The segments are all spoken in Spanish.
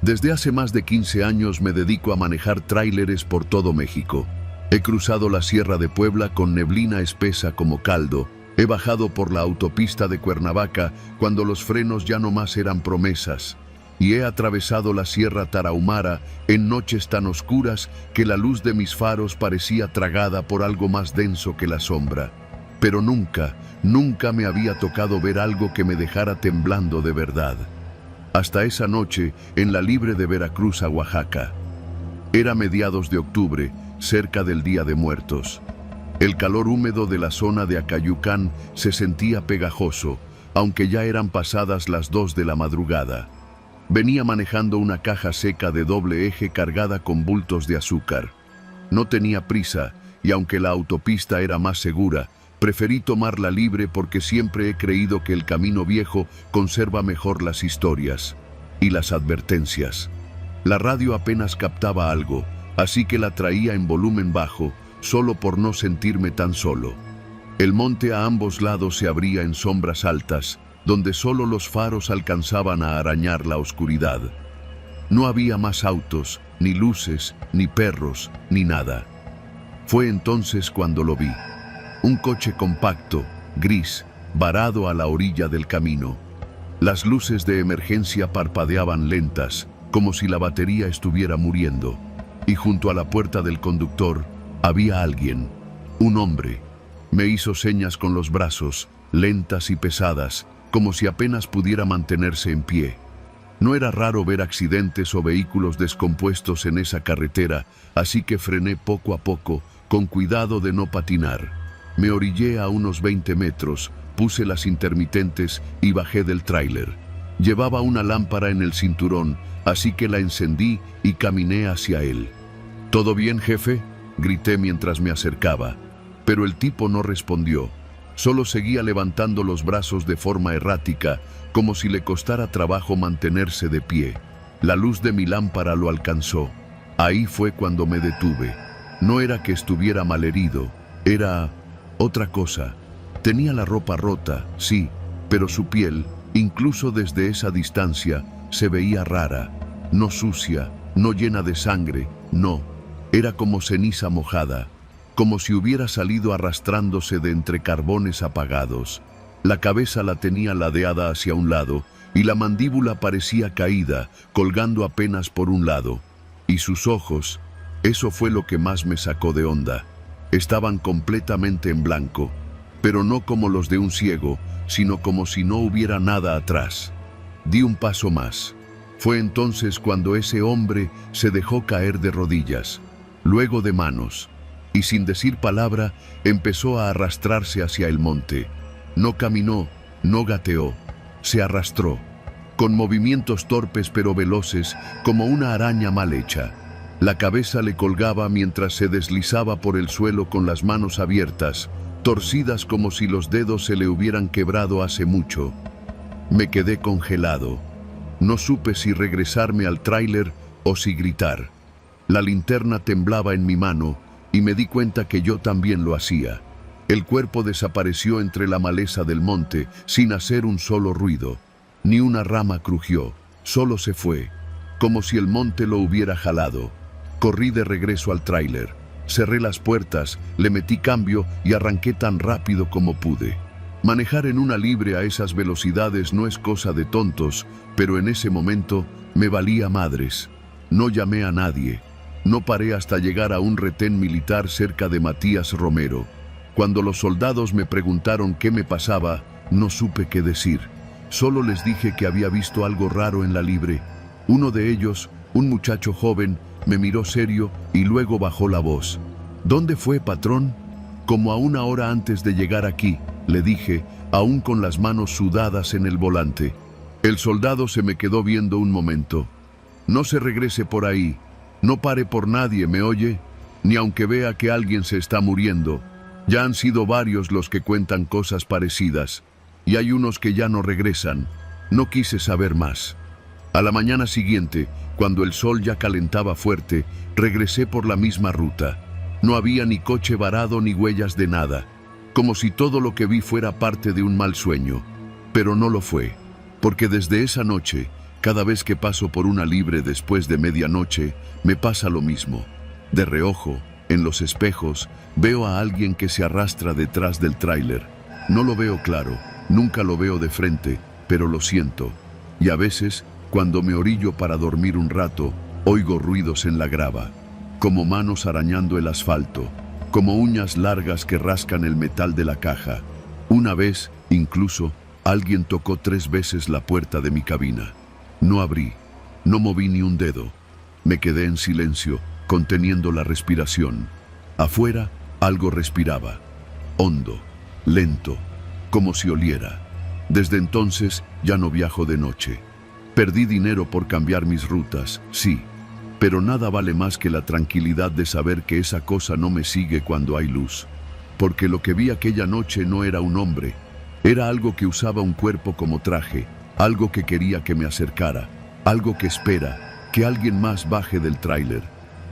Desde hace más de 15 años me dedico a manejar tráileres por todo México. He cruzado la Sierra de Puebla con neblina espesa como caldo. He bajado por la autopista de Cuernavaca cuando los frenos ya no más eran promesas. Y he atravesado la Sierra Tarahumara en noches tan oscuras que la luz de mis faros parecía tragada por algo más denso que la sombra. Pero nunca me había tocado ver algo que me dejara temblando de verdad. Hasta esa noche en la Libre de Veracruz a Oaxaca. Era mediados de octubre, cerca del Día de Muertos. El calor húmedo de la zona de Acayucán se sentía pegajoso, aunque ya eran pasadas las 2 de la madrugada. Venía manejando una caja seca de doble eje cargada con bultos de azúcar. No tenía prisa, y aunque la autopista era más segura, preferí tomar la libre porque siempre he creído que el camino viejo conserva mejor las historias y las advertencias. La radio apenas captaba algo, así que la traía en volumen bajo, solo por no sentirme tan solo. El monte a ambos lados se abría en sombras altas, donde solo los faros alcanzaban a arañar la oscuridad. No había más autos, ni luces, ni perros, ni nada. Fue entonces cuando lo vi. Un coche compacto, gris, varado a la orilla del camino. Las luces de emergencia parpadeaban lentas, como si la batería estuviera muriendo. Y junto a la puerta del conductor había alguien, un hombre. Me hizo señas con los brazos, lentas y pesadas, como si apenas pudiera mantenerse en pie. No era raro ver accidentes o vehículos descompuestos en esa carretera, así que frené poco a poco, con cuidado de no patinar. Me orillé a unos 20 metros, puse las intermitentes y bajé del tráiler. Llevaba una lámpara en el cinturón, así que la encendí y caminé hacia él. ¿Todo bien, jefe?, grité mientras me acercaba. Pero el tipo no respondió. Solo seguía levantando los brazos de forma errática, como si le costara trabajo mantenerse de pie. La luz de mi lámpara lo alcanzó. Ahí fue cuando me detuve. No era que estuviera malherido, era otra cosa. Tenía la ropa rota, sí, pero su piel, incluso desde esa distancia, se veía rara. No sucia, no llena de sangre, no. Era como ceniza mojada, como si hubiera salido arrastrándose de entre carbones apagados. La cabeza la tenía ladeada hacia un lado y la mandíbula parecía caída, colgando apenas por un lado. Y sus ojos, eso fue lo que más me sacó de onda. Estaban completamente en blanco, pero no como los de un ciego, sino como si no hubiera nada atrás. Di un paso más. Fue entonces cuando ese hombre se dejó caer de rodillas, luego de manos, y sin decir palabra empezó a arrastrarse hacia el monte. No caminó, no gateó, se arrastró, con movimientos torpes pero veloces, como una araña mal hecha. La cabeza le colgaba mientras se deslizaba por el suelo con las manos abiertas, torcidas como si los dedos se le hubieran quebrado hace mucho. Me quedé congelado. No supe si regresarme al tráiler o si gritar. La linterna temblaba en mi mano y me di cuenta que yo también lo hacía. El cuerpo desapareció entre la maleza del monte sin hacer un solo ruido. Ni una rama crujió, solo se fue, como si el monte lo hubiera jalado. Corrí de regreso al tráiler, cerré las puertas, le metí cambio y arranqué tan rápido como pude. Manejar en una libre a esas velocidades no es cosa de tontos, pero en ese momento me valía madres. No llamé a nadie. No paré hasta llegar a un retén militar cerca de Matías Romero. Cuando los soldados me preguntaron qué me pasaba, no supe qué decir. Solo les dije que había visto algo raro en la libre. Uno de ellos, un muchacho joven, me miró serio y luego bajó la voz. ¿Dónde fue, patrón? Como a 1 hora antes de llegar aquí, le dije, aún con las manos sudadas en el volante. El soldado se me quedó viendo un momento. No se regrese por ahí. No pare por nadie, ¿me oye? Ni aunque vea que alguien se está muriendo. Ya han sido varios los que cuentan cosas parecidas. Y hay unos que ya no regresan. No quise saber más. A la mañana siguiente, cuando el sol ya calentaba fuerte, regresé por la misma ruta. No había ni coche varado ni huellas de nada, como si todo lo que vi fuera parte de un mal sueño. Pero no lo fue, porque desde esa noche Cada vez que paso por una libre después de medianoche, me pasa lo mismo. De reojo, en los espejos, veo a alguien que se arrastra detrás del tráiler. No lo veo claro, nunca lo veo de frente, pero lo siento. Y a veces, cuando me orillo para dormir un rato, oigo ruidos en la grava, como manos arañando el asfalto, como uñas largas que rascan el metal de la caja. Una vez, incluso, alguien tocó 3 veces la puerta de mi cabina. No abrí, no moví ni un dedo. Me quedé en silencio, conteniendo la respiración. Afuera, algo respiraba, hondo, lento, como si oliera. Desde entonces, ya no viajo de noche. Perdí dinero por cambiar mis rutas, sí, pero nada vale más que la tranquilidad de saber que esa cosa no me sigue cuando hay luz. Porque lo que vi aquella noche no era un hombre, era algo que usaba un cuerpo como traje, algo que quería que me acercara, algo que espera que alguien más baje del tráiler.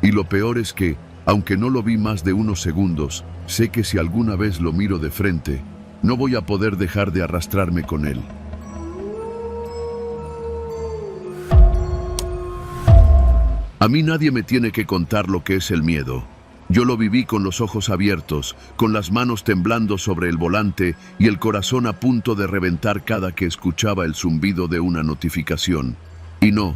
Y lo peor es que, aunque no lo vi más de unos segundos, sé que si alguna vez lo miro de frente, no voy a poder dejar de arrastrarme con él. A mí nadie me tiene que contar lo que es el miedo. Yo lo viví con los ojos abiertos, con las manos temblando sobre el volante y el corazón a punto de reventar cada que escuchaba el zumbido de una notificación. Y no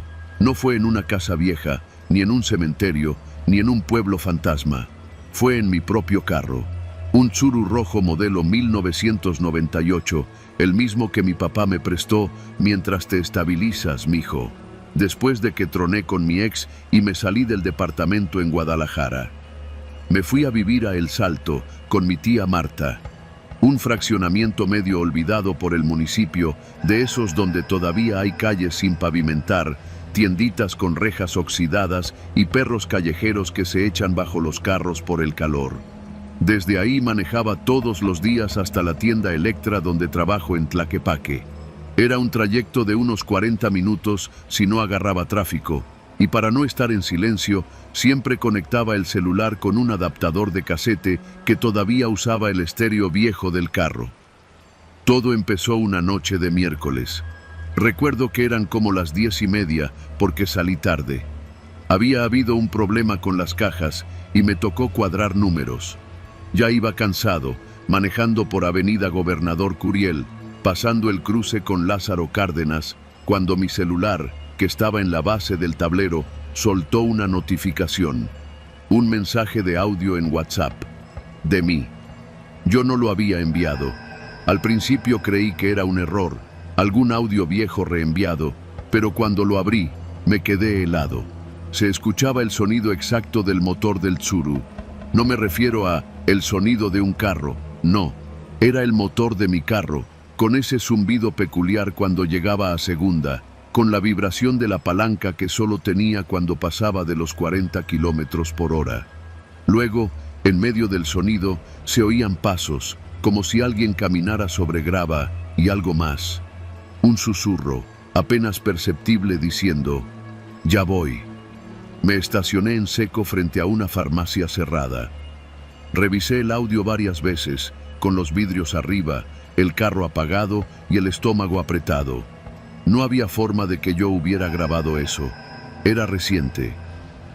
fue en una casa vieja, ni en un cementerio, ni en un pueblo fantasma. Fue en mi propio carro. Un Tsuru rojo modelo 1998, el mismo que mi papá me prestó mientras te estabilizas, mijo, después de que troné con mi ex y me salí del departamento en Guadalajara. Me fui a vivir a El Salto con mi tía Marta, un fraccionamiento medio olvidado por el municipio, de esos donde todavía hay calles sin pavimentar, tienditas con rejas oxidadas y perros callejeros que se echan bajo los carros por el calor. Desde ahí manejaba todos los días hasta la tienda Electra donde trabajo en Tlaquepaque. Era un trayecto de unos 40 minutos si no agarraba tráfico, y para no estar en silencio, siempre conectaba el celular con un adaptador de casete que todavía usaba el estéreo viejo del carro. Todo empezó una noche de miércoles. Recuerdo que eran como las 10:30 porque salí tarde. Había habido un problema con las cajas y me tocó cuadrar números. Ya iba cansado, manejando por Avenida Gobernador Curiel, pasando el cruce con Lázaro Cárdenas, cuando mi celular, que estaba en la base del tablero, soltó una notificación. Un mensaje de audio en WhatsApp. De mí. Yo no lo había enviado. Al principio creí que era un error, algún audio viejo reenviado, pero cuando lo abrí, me quedé helado. Se escuchaba el sonido exacto del motor del Tsuru. No me refiero a el sonido de un carro, no. Era el motor de mi carro, con ese zumbido peculiar cuando llegaba a segunda, con la vibración de la palanca que solo tenía cuando pasaba de los 40 kilómetros por hora. Luego, en medio del sonido, se oían pasos, como si alguien caminara sobre grava, y algo más. Un susurro, apenas perceptible, diciendo: «Ya voy». Me estacioné en seco frente a una farmacia cerrada. Revisé el audio varias veces, con los vidrios arriba, el carro apagado y el estómago apretado. No había forma de que yo hubiera grabado eso. Era reciente.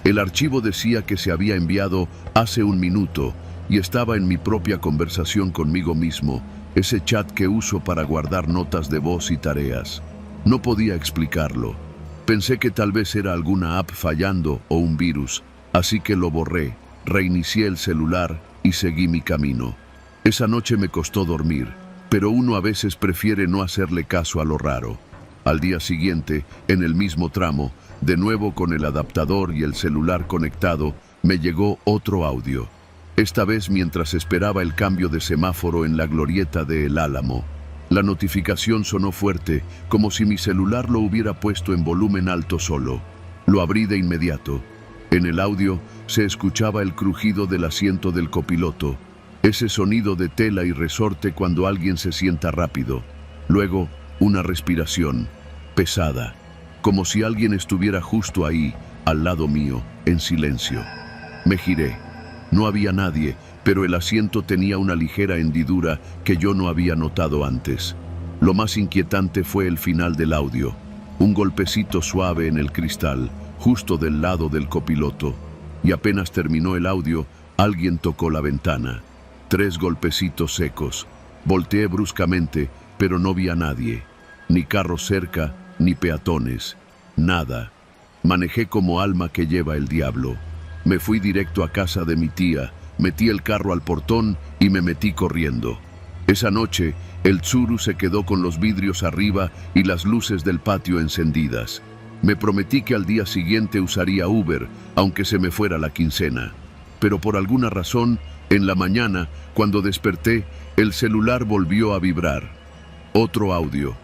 El archivo decía que se había enviado hace un minuto y estaba en mi propia conversación conmigo mismo, ese chat que uso para guardar notas de voz y tareas. No podía explicarlo. Pensé que tal vez era alguna app fallando o un virus, así que lo borré, reinicié el celular y seguí mi camino. Esa noche me costó dormir, pero uno a veces prefiere no hacerle caso a lo raro. Al día siguiente, en el mismo tramo, de nuevo con el adaptador y el celular conectado, me llegó otro audio. Esta vez mientras esperaba el cambio de semáforo en la glorieta de El Álamo. La notificación sonó fuerte, como si mi celular lo hubiera puesto en volumen alto solo. Lo abrí de inmediato. En el audio se escuchaba el crujido del asiento del copiloto, ese sonido de tela y resorte cuando alguien se sienta rápido. Luego, una respiración, pesada, como si alguien estuviera justo ahí, al lado mío, en silencio. Me giré. No había nadie, pero el asiento tenía una ligera hendidura que yo no había notado antes. Lo más inquietante fue el final del audio. un golpecito suave en el cristal, justo del lado del copiloto, y apenas terminó el audio, alguien tocó la ventana. 3 golpecitos secos. Volteé bruscamente, pero no vi a nadie. Ni carros cerca, ni peatones. Nada. Manejé como alma que lleva el diablo. Me fui directo a casa de mi tía, metí el carro al portón y me metí corriendo. Esa noche, el Tsuru se quedó con los vidrios arriba y las luces del patio encendidas. Me prometí que al día siguiente usaría Uber, aunque se me fuera la quincena. Pero por alguna razón, en la mañana, cuando desperté, el celular volvió a vibrar. Otro audio,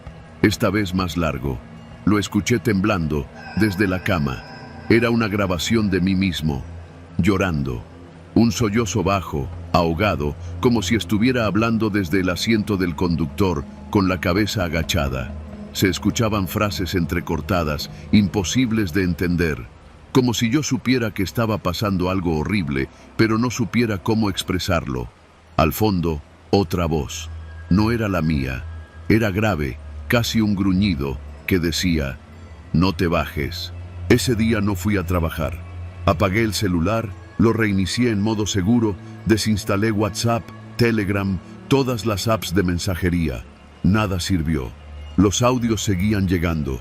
esta vez más largo. Lo escuché temblando desde la cama. Era una grabación de mí mismo, llorando. Un sollozo bajo, ahogado, como si estuviera hablando desde el asiento del conductor, con la cabeza agachada. Se escuchaban frases entrecortadas, imposibles de entender, como si yo supiera que estaba pasando algo horrible, pero no supiera cómo expresarlo. Al fondo, otra voz. No era la mía. Era grave, casi un gruñido, que decía: no te bajes. Ese día no fui a trabajar. Apagué el celular, lo reinicié en modo seguro, desinstalé WhatsApp, Telegram, todas las apps de mensajería. Nada sirvió. Los audios seguían llegando,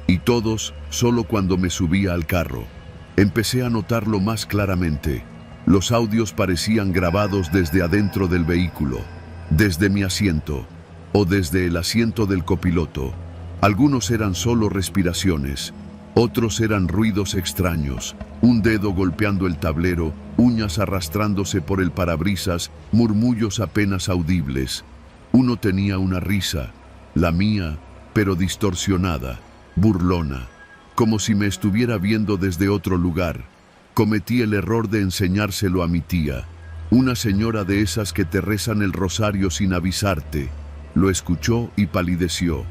y todos solo cuando me subía al carro. Empecé a notarlo más claramente. Los audios parecían grabados desde adentro del vehículo, desde mi asiento, o desde el asiento del copiloto. Algunos eran solo respiraciones, otros eran ruidos extraños, un dedo golpeando el tablero, uñas arrastrándose por el parabrisas, murmullos apenas audibles. Uno tenía una risa, la mía, pero distorsionada, burlona, como si me estuviera viendo desde otro lugar. Cometí el error de enseñárselo a mi tía, una señora de esas que te rezan el rosario sin avisarte. Lo escuchó y palideció.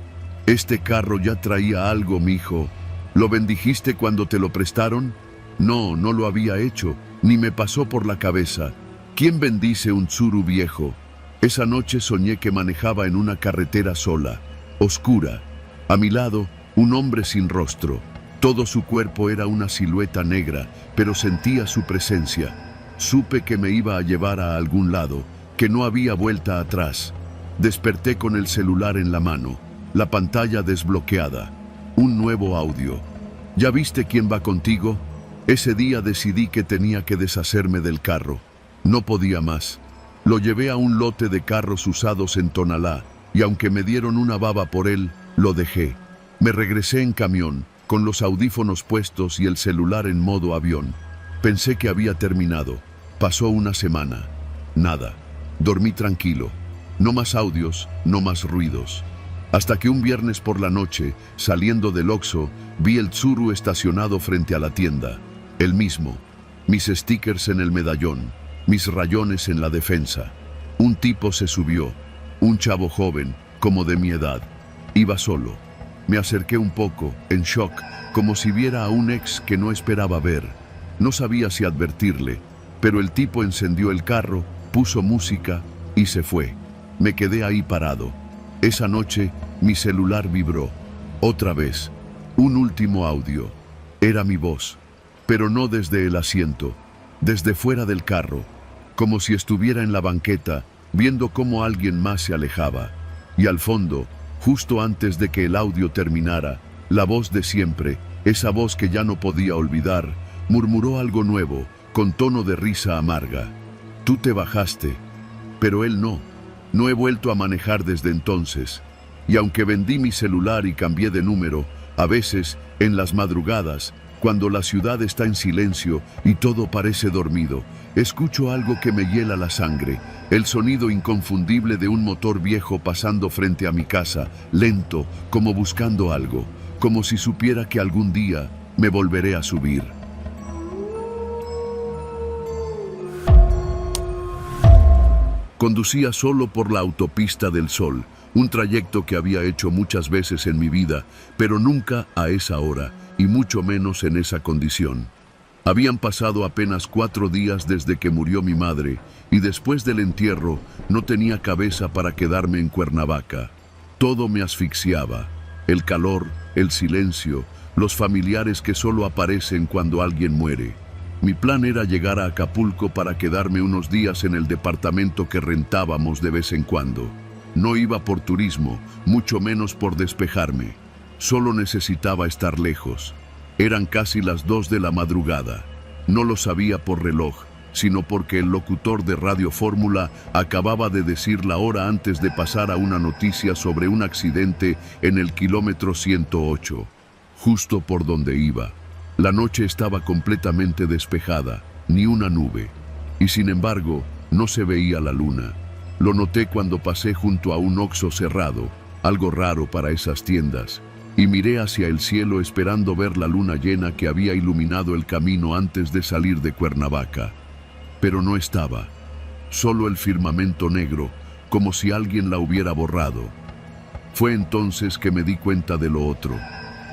Este carro ya traía algo, mijo. ¿Lo bendijiste cuando te lo prestaron? No, no lo había hecho, ni me pasó por la cabeza. ¿Quién bendice un Tsuru viejo? Esa noche soñé que manejaba en una carretera sola, oscura. A mi lado, un hombre sin rostro. Todo su cuerpo era una silueta negra, pero sentía su presencia. Supe que me iba a llevar a algún lado, que no había vuelta atrás. Desperté con el celular en la mano, la pantalla desbloqueada. Un nuevo audio. ¿Ya viste quién va contigo? Ese día decidí que tenía que deshacerme del carro. No podía más. Lo llevé a un lote de carros usados en Tonalá, y aunque me dieron una baba por él, lo dejé. Me regresé en camión, con los audífonos puestos y el celular en modo avión. Pensé que había terminado. Pasó una semana. Nada. Dormí tranquilo. No más audios, no más ruidos. Hasta que un viernes por la noche, saliendo del Oxxo, vi el Tsuru estacionado frente a la tienda. El mismo. Mis stickers en el medallón, mis rayones en la defensa. Un tipo se subió, un chavo joven, como de mi edad. Iba solo. Me acerqué un poco, en shock, como si viera a un ex que no esperaba ver. No sabía si advertirle, pero el tipo encendió el carro, puso música y se fue. Me quedé ahí parado. Esa noche, mi celular vibró. Otra vez. Un último audio. Era mi voz, pero no desde el asiento, desde fuera del carro, como si estuviera en la banqueta, viendo cómo alguien más se alejaba. Y al fondo, justo antes de que el audio terminara, la voz de siempre, esa voz que ya no podía olvidar, murmuró algo nuevo, con tono de risa amarga. Tú te bajaste, pero él no. No he vuelto a manejar desde entonces. Y aunque vendí mi celular y cambié de número, a veces, en las madrugadas, cuando la ciudad está en silencio y todo parece dormido, escucho algo que me hiela la sangre, el sonido inconfundible de un motor viejo pasando frente a mi casa, lento, como buscando algo, como si supiera que algún día me volveré a subir. Conducía solo por la autopista del Sol, un trayecto que había hecho muchas veces en mi vida, pero nunca a esa hora, y mucho menos en esa condición. Habían pasado apenas 4 días desde que murió mi madre, y después del entierro no tenía cabeza para quedarme en Cuernavaca. Todo me asfixiaba, el calor, el silencio, los familiares que solo aparecen cuando alguien muere. Mi plan era llegar a Acapulco para quedarme unos días en el departamento que rentábamos de vez en cuando. No iba por turismo, mucho menos por despejarme. Solo necesitaba estar lejos. Eran casi las 2 de la madrugada. No lo sabía por reloj, sino porque el locutor de Radio Fórmula acababa de decir la hora antes de pasar a una noticia sobre un accidente en el kilómetro 108, justo por donde iba. La noche estaba completamente despejada, ni una nube, y sin embargo, no se veía la luna. Lo noté cuando pasé junto a un Oxxo cerrado, algo raro para esas tiendas, y miré hacia el cielo esperando ver la luna llena que había iluminado el camino antes de salir de Cuernavaca. Pero no estaba, solo el firmamento negro, como si alguien la hubiera borrado. Fue entonces que me di cuenta de lo otro.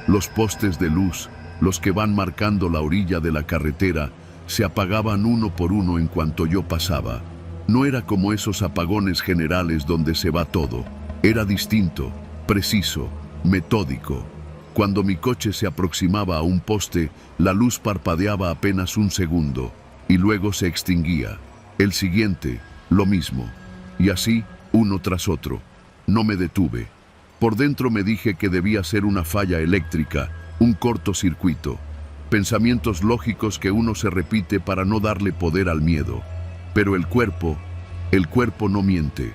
Los postes de luz, los que van marcando la orilla de la carretera, se apagaban uno por uno en cuanto yo pasaba. No era como esos apagones generales donde se va todo. Era distinto, preciso, metódico. Cuando mi coche se aproximaba a un poste, la luz parpadeaba apenas un segundo, y luego se extinguía. El siguiente, lo mismo. Y así, uno tras otro. No me detuve. Por dentro me dije que debía ser una falla eléctrica, un cortocircuito. Pensamientos lógicos que uno se repite para no darle poder al miedo. Pero el cuerpo no miente.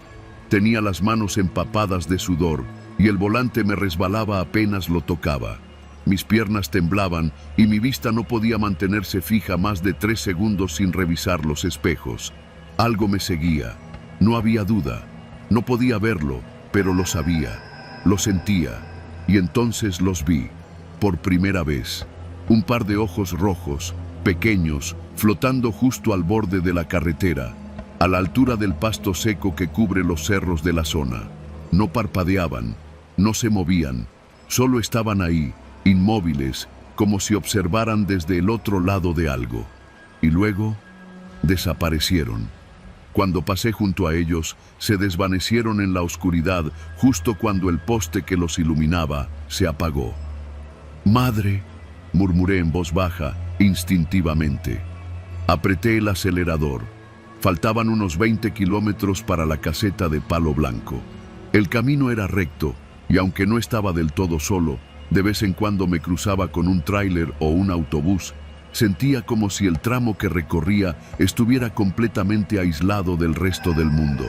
Tenía las manos empapadas de sudor y el volante me resbalaba apenas lo tocaba. Mis piernas temblaban y mi vista no podía mantenerse fija más de 3 segundos sin revisar los espejos. Algo me seguía. No había duda. No podía verlo, pero lo sabía. Lo sentía. Y entonces los vi. Por primera vez. Un par de ojos rojos, pequeños, flotando justo al borde de la carretera, a la altura del pasto seco que cubre los cerros de la zona. No parpadeaban, no se movían, solo estaban ahí, inmóviles, como si observaran desde el otro lado de algo. Y luego, desaparecieron. Cuando pasé junto a ellos, se desvanecieron en la oscuridad justo cuando el poste que los iluminaba se apagó. «Madre», murmuré en voz baja, instintivamente. Apreté el acelerador. Faltaban unos 20 kilómetros para la caseta de Palo Blanco. El camino era recto, y aunque no estaba del todo solo, de vez en cuando me cruzaba con un tráiler o un autobús. Sentía como si el tramo que recorría estuviera completamente aislado del resto del mundo,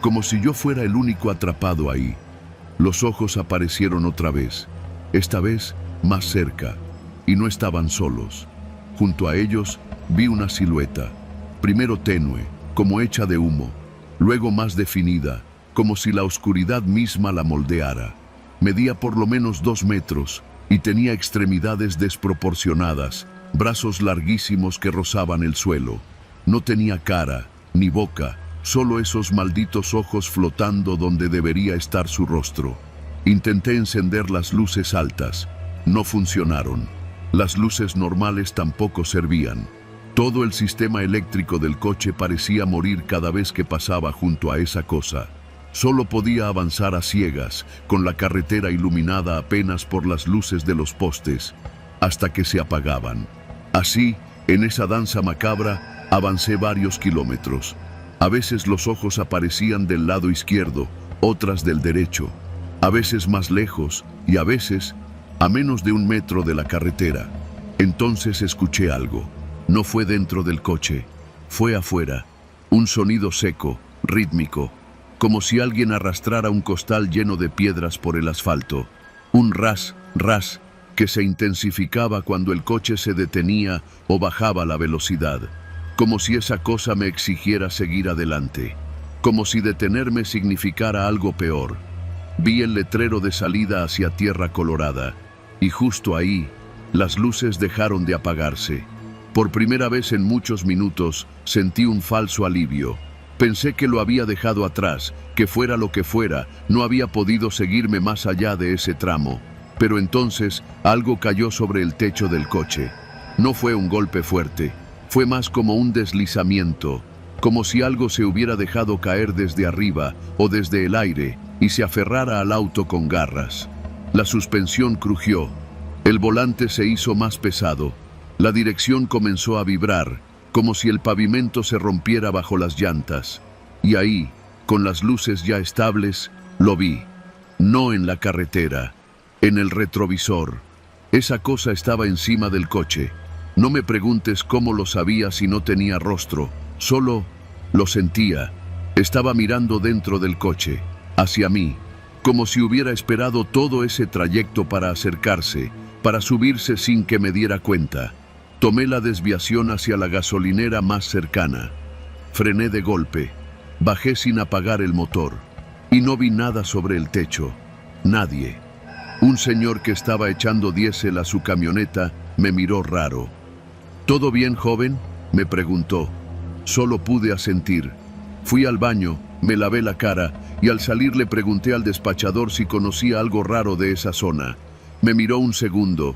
como si yo fuera el único atrapado ahí. Los ojos aparecieron otra vez, esta vez más cerca, y no estaban solos. Junto a ellos vi una silueta, primero tenue, como hecha de humo, luego más definida, como si la oscuridad misma la moldeara. Medía por lo menos 2 metros y tenía extremidades desproporcionadas, brazos larguísimos que rozaban el suelo. No tenía cara, ni boca, solo esos malditos ojos flotando donde debería estar su rostro. Intenté encender las luces altas. No funcionaron. Las luces normales tampoco servían. Todo el sistema eléctrico del coche parecía morir cada vez que pasaba junto a esa cosa. Solo podía avanzar a ciegas, con la carretera iluminada apenas por las luces de los postes, hasta que se apagaban. Así, en esa danza macabra, avancé varios kilómetros. A veces los ojos aparecían del lado izquierdo, otras del derecho. A veces más lejos y a veces a menos de 1 metro de la carretera. Entonces escuché algo. No fue dentro del coche, fue afuera. Un sonido seco, rítmico, como si alguien arrastrara un costal lleno de piedras por el asfalto. Un ras, ras, que se intensificaba cuando el coche se detenía o bajaba la velocidad. Como si esa cosa me exigiera seguir adelante. Como si detenerme significara algo peor. Vi el letrero de salida hacia Tierra Colorada. Y justo ahí, las luces dejaron de apagarse. Por primera vez en muchos minutos, sentí un falso alivio. Pensé que lo había dejado atrás, que fuera lo que fuera, no había podido seguirme más allá de ese tramo. Pero entonces, algo cayó sobre el techo del coche. No fue un golpe fuerte, fue más como un deslizamiento, como si algo se hubiera dejado caer desde arriba o desde el aire y se aferrara al auto con garras. La suspensión crujió. El volante se hizo más pesado. La dirección comenzó a vibrar, como si el pavimento se rompiera bajo las llantas. Y ahí, con las luces ya estables, lo vi. No en la carretera, en el retrovisor. Esa cosa estaba encima del coche. No me preguntes cómo lo sabía si no tenía rostro. Solo lo sentía. Estaba mirando dentro del coche, hacia mí, como si hubiera esperado todo ese trayecto para acercarse, para subirse sin que me diera cuenta. Tomé la desviación hacia la gasolinera más cercana. Frené de golpe. Bajé sin apagar el motor. Y no vi nada sobre el techo. Nadie. Un señor que estaba echando diésel a su camioneta me miró raro. ¿Todo bien, joven?, me preguntó. Solo pude asentir. Fui al baño, me lavé la cara y al salir le pregunté al despachador si conocía algo raro de esa zona. Me miró un segundo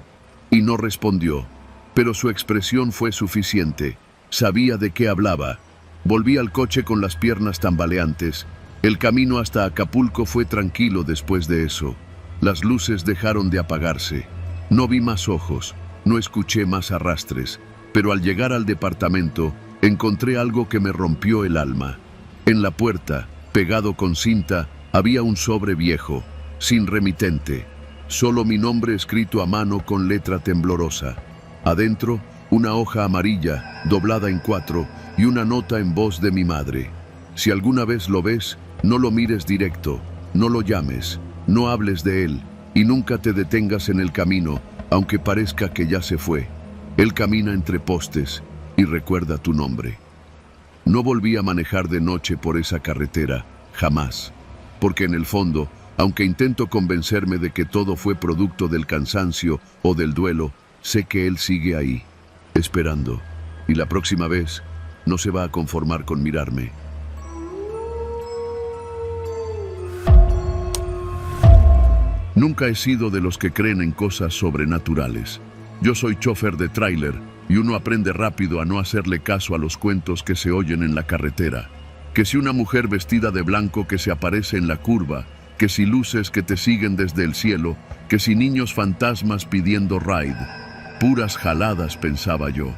y no respondió, pero su expresión fue suficiente. Sabía de qué hablaba. Volví al coche con las piernas tambaleantes. El camino hasta Acapulco fue tranquilo después de eso. Las luces dejaron de apagarse. No vi más ojos, no escuché más arrastres, pero al llegar al departamento encontré algo que me rompió el alma. En la puerta, pegado con cinta, había un sobre viejo, sin remitente. Solo mi nombre escrito a mano con letra temblorosa. Adentro, una hoja amarilla, doblada en 4, y una nota en voz de mi madre. Si alguna vez lo ves, no lo mires directo, no lo llames, no hables de él, y nunca te detengas en el camino, aunque parezca que ya se fue. Él camina entre postes, y recuerda tu nombre. No volví a manejar de noche por esa carretera, jamás, porque en el fondo, aunque intento convencerme de que todo fue producto del cansancio o del duelo, sé que él sigue ahí, esperando, y la próxima vez no se va a conformar con mirarme. Nunca he sido de los que creen en cosas sobrenaturales. Yo soy chofer de tráiler y uno aprende rápido a no hacerle caso a los cuentos que se oyen en la carretera. Que si una mujer vestida de blanco que se aparece en la curva, que si luces que te siguen desde el cielo, que si niños fantasmas pidiendo ride. Puras jaladas, pensaba yo,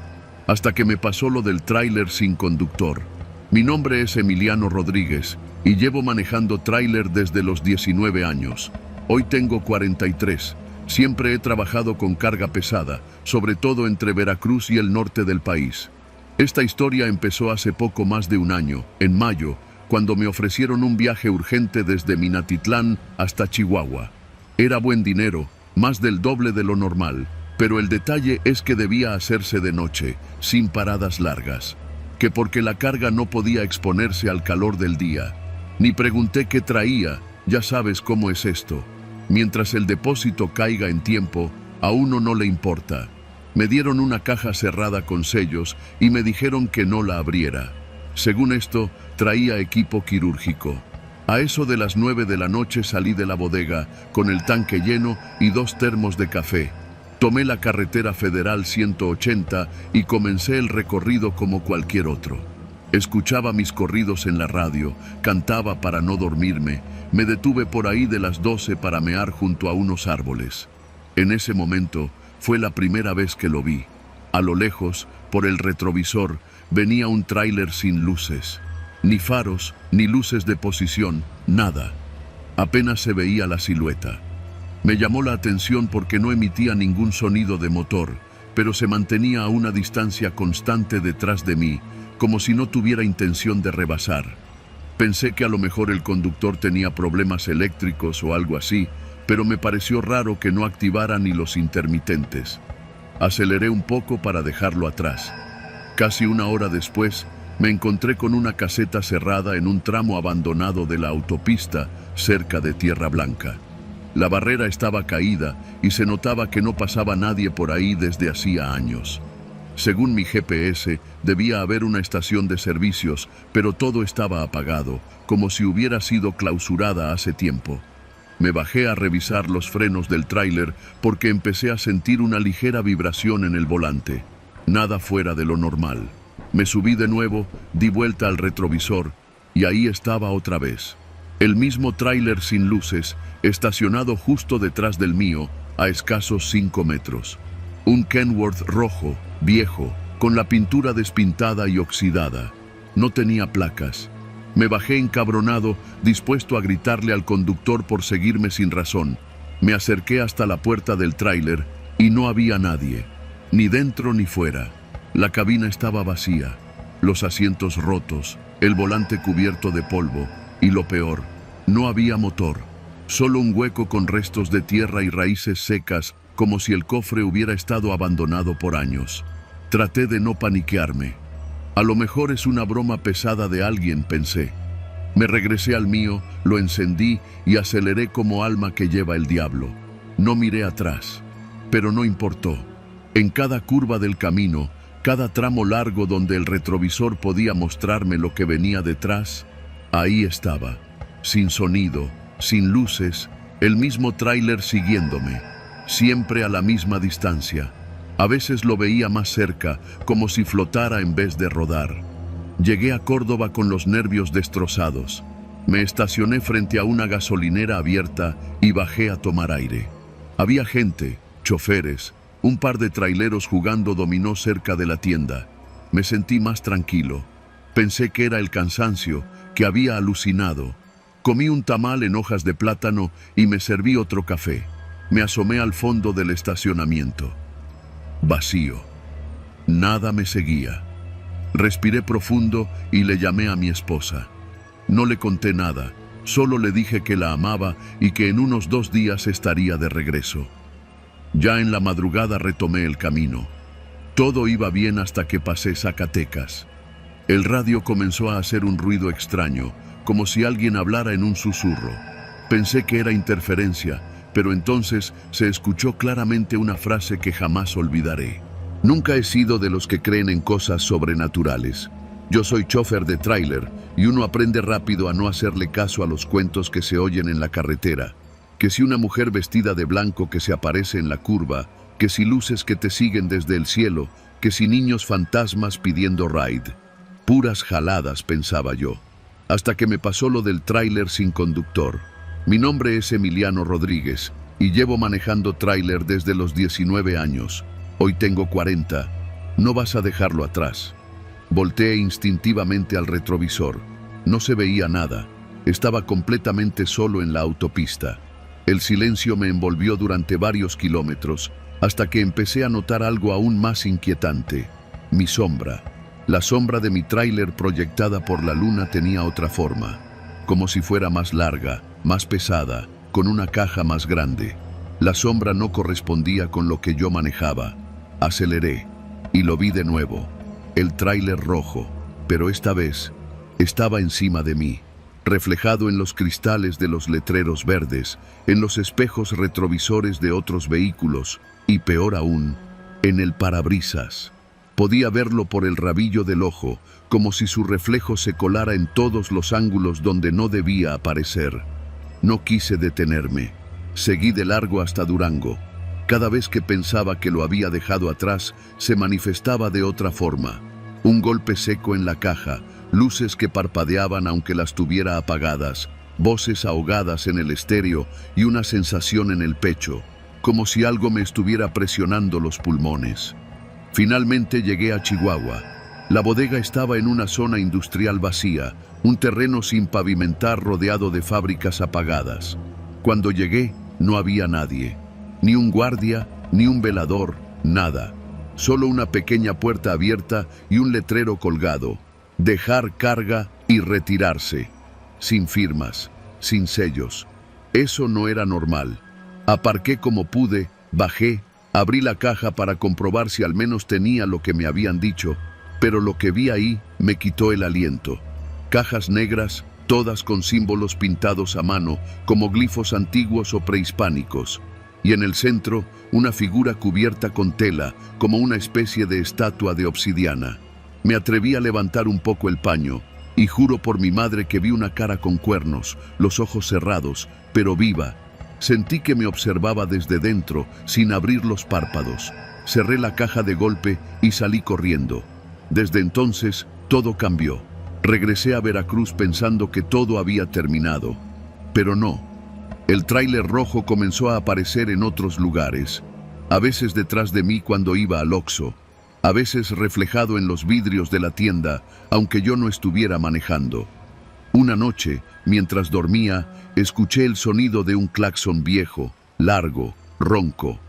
hasta que me pasó lo del tráiler sin conductor. Mi nombre es Emiliano Rodríguez y llevo manejando tráiler desde los 19 años. Hoy tengo 43. Siempre he trabajado con carga pesada, sobre todo entre Veracruz y el norte del país. Esta historia empezó hace poco más de un año, en mayo, cuando me ofrecieron un viaje urgente desde Minatitlán hasta Chihuahua. Era buen dinero, más del doble de lo normal, pero el detalle es que debía hacerse de noche, sin paradas largas. Que porque la carga no podía exponerse al calor del día. Ni pregunté qué traía, ya sabes cómo es esto. Mientras el depósito caiga en tiempo, a uno no le importa. Me dieron una caja cerrada con sellos y me dijeron que no la abriera. Según esto, traía equipo quirúrgico. A eso de las 9 de la noche salí de la bodega con el tanque lleno y 2 termos de café. Tomé la carretera federal 180 y comencé el recorrido como cualquier otro. Escuchaba mis corridos en la radio, cantaba para no dormirme. Me detuve por ahí de las 12 para mear junto a unos árboles. En ese momento fue la primera vez que lo vi. A lo lejos, por el retrovisor, venía un tráiler sin luces. Ni faros, ni luces de posición, nada. Apenas se veía la silueta. Me llamó la atención porque no emitía ningún sonido de motor, pero se mantenía a una distancia constante detrás de mí, como si no tuviera intención de rebasar. Pensé que a lo mejor el conductor tenía problemas eléctricos o algo así, pero me pareció raro que no activara ni los intermitentes. Aceleré un poco para dejarlo atrás. Casi una hora después, me encontré con una caseta cerrada en un tramo abandonado de la autopista cerca de Tierra Blanca. La barrera estaba caída y se notaba que no pasaba nadie por ahí desde hacía años. Según mi GPS, debía haber una estación de servicios, pero todo estaba apagado, como si hubiera sido clausurada hace tiempo. Me bajé a revisar los frenos del tráiler porque empecé a sentir una ligera vibración en el volante. Nada fuera de lo normal. Me subí de nuevo, di vuelta al retrovisor y ahí estaba otra vez. El mismo tráiler sin luces, estacionado justo detrás del mío, a escasos 5 metros. Un Kenworth rojo, viejo, con la pintura despintada y oxidada. No tenía placas. Me bajé encabronado, dispuesto a gritarle al conductor por seguirme sin razón. Me acerqué hasta la puerta del tráiler y no había nadie, ni dentro ni fuera. La cabina estaba vacía, los asientos rotos, el volante cubierto de polvo y lo peor, no había motor. Solo un hueco con restos de tierra y raíces secas, como si el cofre hubiera estado abandonado por años. Traté de no paniquearme. A lo mejor es una broma pesada de alguien, pensé. Me regresé al mío, lo encendí y aceleré como alma que lleva el diablo. No miré atrás, pero no importó. En cada curva del camino, cada tramo largo donde el retrovisor podía mostrarme lo que venía detrás, ahí estaba, sin sonido, sin luces, el mismo tráiler siguiéndome, siempre a la misma distancia. A veces lo veía más cerca, como si flotara en vez de rodar. Llegué a Córdoba con los nervios destrozados. Me estacioné frente a una gasolinera abierta y bajé a tomar aire. Había gente, choferes, un par de traileros jugando dominó cerca de la tienda. Me sentí más tranquilo. Pensé que era el cansancio, que había alucinado. Comí un tamal en hojas de plátano y me serví otro café. Me asomé al fondo del estacionamiento. Vacío. Nada me seguía. Respiré profundo y le llamé a mi esposa. No le conté nada, solo le dije que la amaba y que en unos 2 días estaría de regreso. Ya en la madrugada retomé el camino. Todo iba bien hasta que pasé Zacatecas. El radio comenzó a hacer un ruido extraño, como si alguien hablara en un susurro. Pensé que era interferencia, pero entonces se escuchó claramente una frase que jamás olvidaré. Nunca he sido de los que creen en cosas sobrenaturales. Yo soy chofer de tráiler y uno aprende rápido a no hacerle caso a los cuentos que se oyen en la carretera. Que si una mujer vestida de blanco que se aparece en la curva, que si luces que te siguen desde el cielo, que si niños fantasmas pidiendo ride. Puras jaladas, pensaba yo, hasta que me pasó lo del tráiler sin conductor. Mi nombre es Emiliano Rodríguez y llevo manejando tráiler desde los 19 años. Hoy tengo 40. No vas a dejarlo atrás. Volteé instintivamente al retrovisor. No se veía nada. Estaba completamente solo en la autopista. El silencio me envolvió durante varios kilómetros, hasta que empecé a notar algo aún más inquietante. Mi sombra. La sombra de mi tráiler proyectada por la luna tenía otra forma, como si fuera más larga, más pesada, con una caja más grande. La sombra no correspondía con lo que yo manejaba. Aceleré y lo vi de nuevo. El tráiler rojo, pero esta vez estaba encima de mí, reflejado en los cristales de los letreros verdes, en los espejos retrovisores de otros vehículos y, peor aún, en el parabrisas. Podía verlo por el rabillo del ojo, como si su reflejo se colara en todos los ángulos donde no debía aparecer. No quise detenerme. Seguí de largo hasta Durango. Cada vez que pensaba que lo había dejado atrás, se manifestaba de otra forma. Un golpe seco en la caja, luces que parpadeaban aunque las tuviera apagadas, voces ahogadas en el estéreo y una sensación en el pecho, como si algo me estuviera presionando los pulmones. Finalmente llegué a Chihuahua. La bodega estaba en una zona industrial vacía, un terreno sin pavimentar rodeado de fábricas apagadas. Cuando llegué, no había nadie. Ni un guardia, ni un velador, nada. Solo una pequeña puerta abierta y un letrero colgado. Dejar carga y retirarse. Sin firmas, sin sellos. Eso no era normal. Aparqué como pude, bajé, abrí la caja para comprobar si al menos tenía lo que me habían dicho, pero lo que vi ahí me quitó el aliento. Cajas negras, todas con símbolos pintados a mano, como glifos antiguos o prehispánicos. Y en el centro, una figura cubierta con tela, como una especie de estatua de obsidiana. Me atreví a levantar un poco el paño, y juro por mi madre que vi una cara con cuernos, los ojos cerrados, pero viva. Sentí que me observaba desde dentro, sin abrir los párpados. Cerré la caja de golpe y salí corriendo. Desde entonces, todo cambió. Regresé a Veracruz pensando que todo había terminado, pero no. El tráiler rojo comenzó a aparecer en otros lugares, a veces detrás de mí cuando iba al Oxxo, a veces reflejado en los vidrios de la tienda, aunque yo no estuviera manejando. Una noche, mientras dormía, escuché el sonido de un claxon viejo, largo, ronco.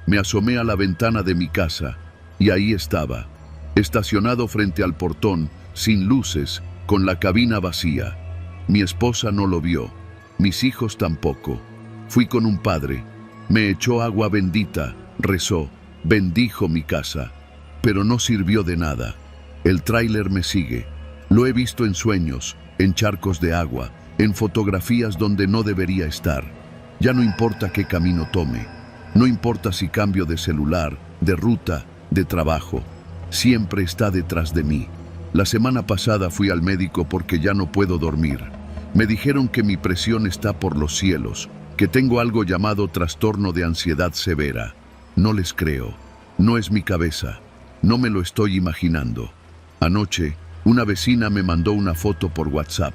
Me asomé a la ventana de mi casa, y ahí estaba, estacionado frente al portón, sin luces, con la cabina vacía. Mi esposa no lo vio, mis hijos tampoco. Fui con un padre, me echó agua bendita, rezó, bendijo mi casa, pero no sirvió de nada. El tráiler me sigue. Lo he visto en sueños, en charcos de agua, en fotografías donde no debería estar. Ya no importa qué camino tome, no importa si cambio de celular, de ruta, de trabajo, siempre está detrás de mí. La semana pasada fui al médico porque ya no puedo dormir. Me dijeron que mi presión está por los cielos, que tengo algo llamado trastorno de ansiedad severa. No les creo, no es mi cabeza, no me lo estoy imaginando. Anoche, una vecina me mandó una foto por WhatsApp.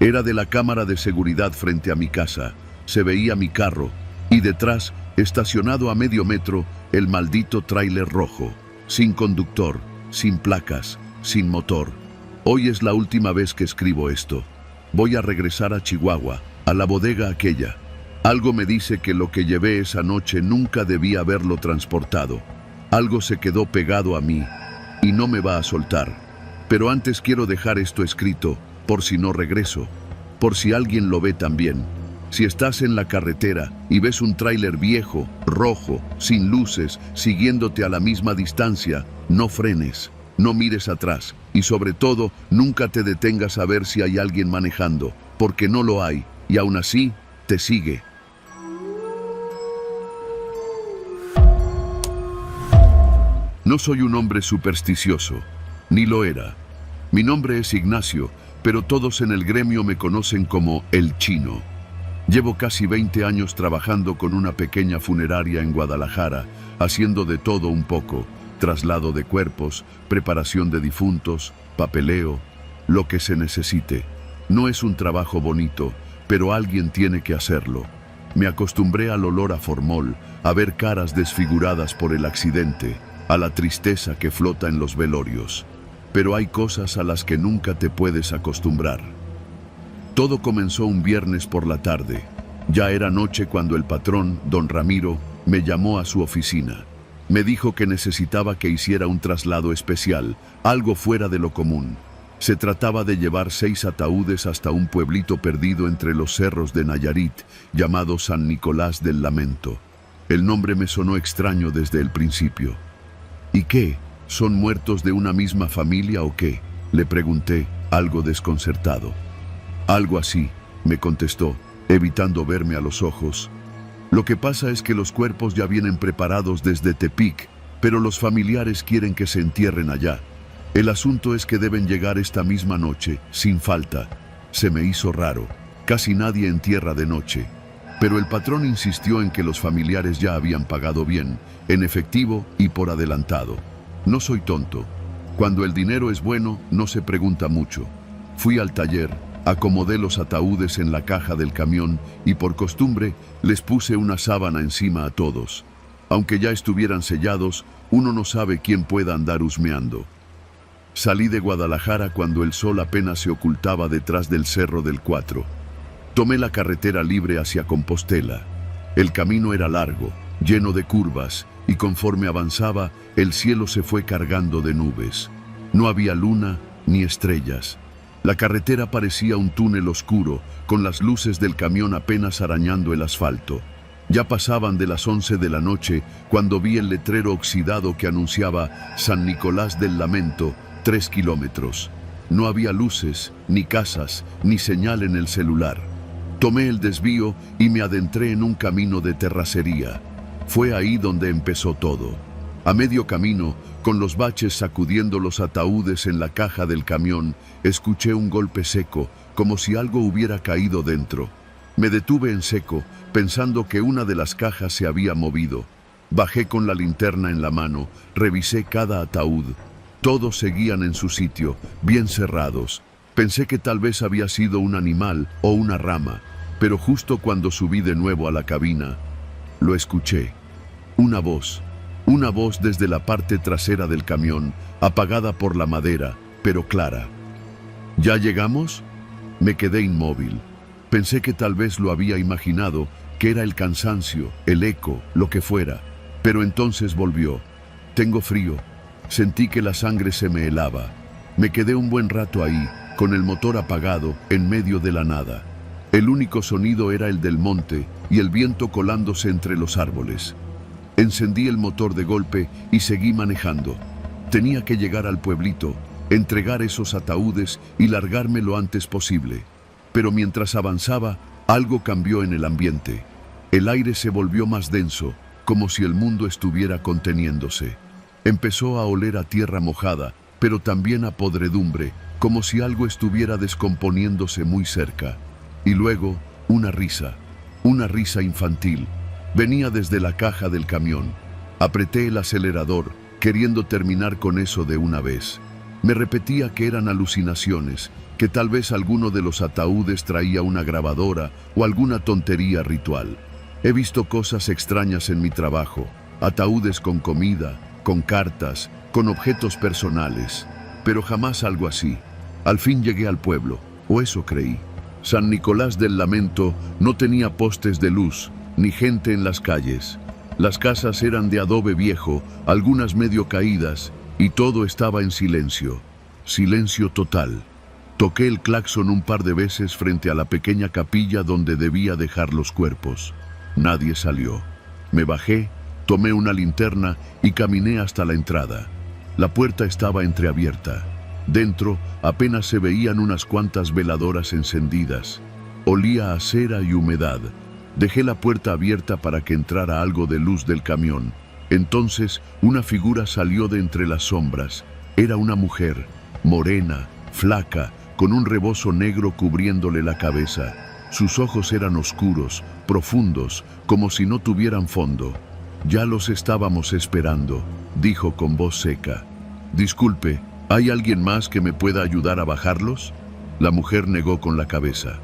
Era de la cámara de seguridad frente a mi casa. Se veía mi carro y detrás, estacionado a medio metro, el maldito tráiler rojo, sin conductor, sin placas, sin motor. Hoy es la última vez que escribo esto. Voy a regresar a Chihuahua, a la bodega aquella. Algo me dice que lo que llevé esa noche nunca debía haberlo transportado. Algo se quedó pegado a mí y no me va a soltar. Pero antes quiero dejar esto escrito, por si no regreso, por si alguien lo ve también. Si estás en la carretera y ves un tráiler viejo, rojo, sin luces, siguiéndote a la misma distancia, no frenes, no mires atrás y sobre todo, nunca te detengas a ver si hay alguien manejando, porque no lo hay y aún así, te sigue. No soy un hombre supersticioso, ni lo era. Mi nombre es Ignacio, pero todos en el gremio me conocen como El Chino. Llevo casi 20 años trabajando con una pequeña funeraria en Guadalajara, haciendo de todo un poco, traslado de cuerpos, preparación de difuntos, papeleo, lo que se necesite. No es un trabajo bonito, pero alguien tiene que hacerlo. Me acostumbré al olor a formol, a ver caras desfiguradas por el accidente, a la tristeza que flota en los velorios. Pero hay cosas a las que nunca te puedes acostumbrar. Todo comenzó un viernes por la tarde. Ya era noche cuando el patrón, don Ramiro, me llamó a su oficina. Me dijo que necesitaba que hiciera un traslado especial, algo fuera de lo común. Se trataba de llevar 6 ataúdes hasta un pueblito perdido entre los cerros de Nayarit, llamado San Nicolás del Lamento. El nombre me sonó extraño desde el principio. ¿Y qué? ¿Son muertos de una misma familia o qué? Le pregunté, algo desconcertado. Algo así, me contestó, evitando verme a los ojos. Lo que pasa es que los cuerpos ya vienen preparados desde Tepic, pero los familiares quieren que se entierren allá. El asunto es que deben llegar esta misma noche, sin falta. Se me hizo raro. Casi nadie entierra de noche. Pero el patrón insistió en que los familiares ya habían pagado bien, en efectivo y por adelantado. No soy tonto. Cuando el dinero es bueno, no se pregunta mucho. Fui al taller, acomodé los ataúdes en la caja del camión y por costumbre les puse una sábana encima a todos. Aunque ya estuvieran sellados, uno no sabe quién pueda andar husmeando. Salí de Guadalajara cuando el sol apenas se ocultaba detrás del Cerro del Cuatro. Tomé la carretera libre hacia Compostela. El camino era largo, lleno de curvas, y conforme avanzaba, el cielo se fue cargando de nubes. No había luna ni estrellas. La carretera parecía un túnel oscuro, con las luces del camión apenas arañando el asfalto. Ya pasaban de las 11 de la noche cuando vi el letrero oxidado que anunciaba San Nicolás del Lamento, 3 kilómetros. No había luces, ni casas, ni señal en el celular. Tomé el desvío y me adentré en un camino de terracería. Fue ahí donde empezó todo. A medio camino, con los baches sacudiendo los ataúdes en la caja del camión, escuché un golpe seco, como si algo hubiera caído dentro. Me detuve en seco, pensando que una de las cajas se había movido. Bajé con la linterna en la mano, revisé cada ataúd. Todos seguían en su sitio, bien cerrados, Pensé que tal vez había sido un animal o una rama, pero justo cuando subí de nuevo a la cabina, lo escuché. Una voz desde la parte trasera del camión, apagada por la madera, pero clara. ¿Ya llegamos? Me quedé inmóvil. Pensé que tal vez lo había imaginado, que era el cansancio, el eco, lo que fuera. Pero entonces volvió. Tengo frío. Sentí que la sangre se me helaba. Me quedé un buen rato ahí, con el motor apagado, en medio de la nada. El único sonido era el del monte y el viento colándose entre los árboles. Encendí el motor de golpe y seguí manejando. Tenía que llegar al pueblito, entregar esos ataúdes y largarme lo antes posible. Pero mientras avanzaba, algo cambió en el ambiente. El aire se volvió más denso, como si el mundo estuviera conteniéndose. Empezó a oler a tierra mojada, pero también a podredumbre, como si algo estuviera descomponiéndose muy cerca. Y luego, una risa infantil. Venía desde la caja del camión. Apreté el acelerador, queriendo terminar con eso de una vez. Me repetía que eran alucinaciones, que tal vez alguno de los ataúdes traía una grabadora o alguna tontería ritual. He visto cosas extrañas en mi trabajo, ataúdes con comida, con cartas, con objetos personales, pero jamás algo así. Al fin llegué al pueblo, o eso creí. San Nicolás del Lamento no tenía postes de luz, ni gente en las calles. Las casas eran de adobe viejo, algunas medio caídas, y todo estaba en silencio. Silencio total. Toqué el claxon un par de veces frente a la pequeña capilla donde debía dejar los cuerpos. Nadie salió. Me bajé, tomé una linterna y caminé hasta la entrada. La puerta estaba entreabierta. Dentro apenas se veían unas cuantas veladoras encendidas. Olía a cera y humedad. Dejé la puerta abierta para que entrara algo de luz del camión. Entonces una figura salió de entre las sombras. Era una mujer, morena, flaca, con un rebozo negro cubriéndole la cabeza. Sus ojos eran oscuros, profundos, como si no tuvieran fondo. «Ya los estábamos esperando», dijo con voz seca. «Disculpe, ¿hay alguien más que me pueda ayudar a bajarlos?». La mujer negó con la cabeza.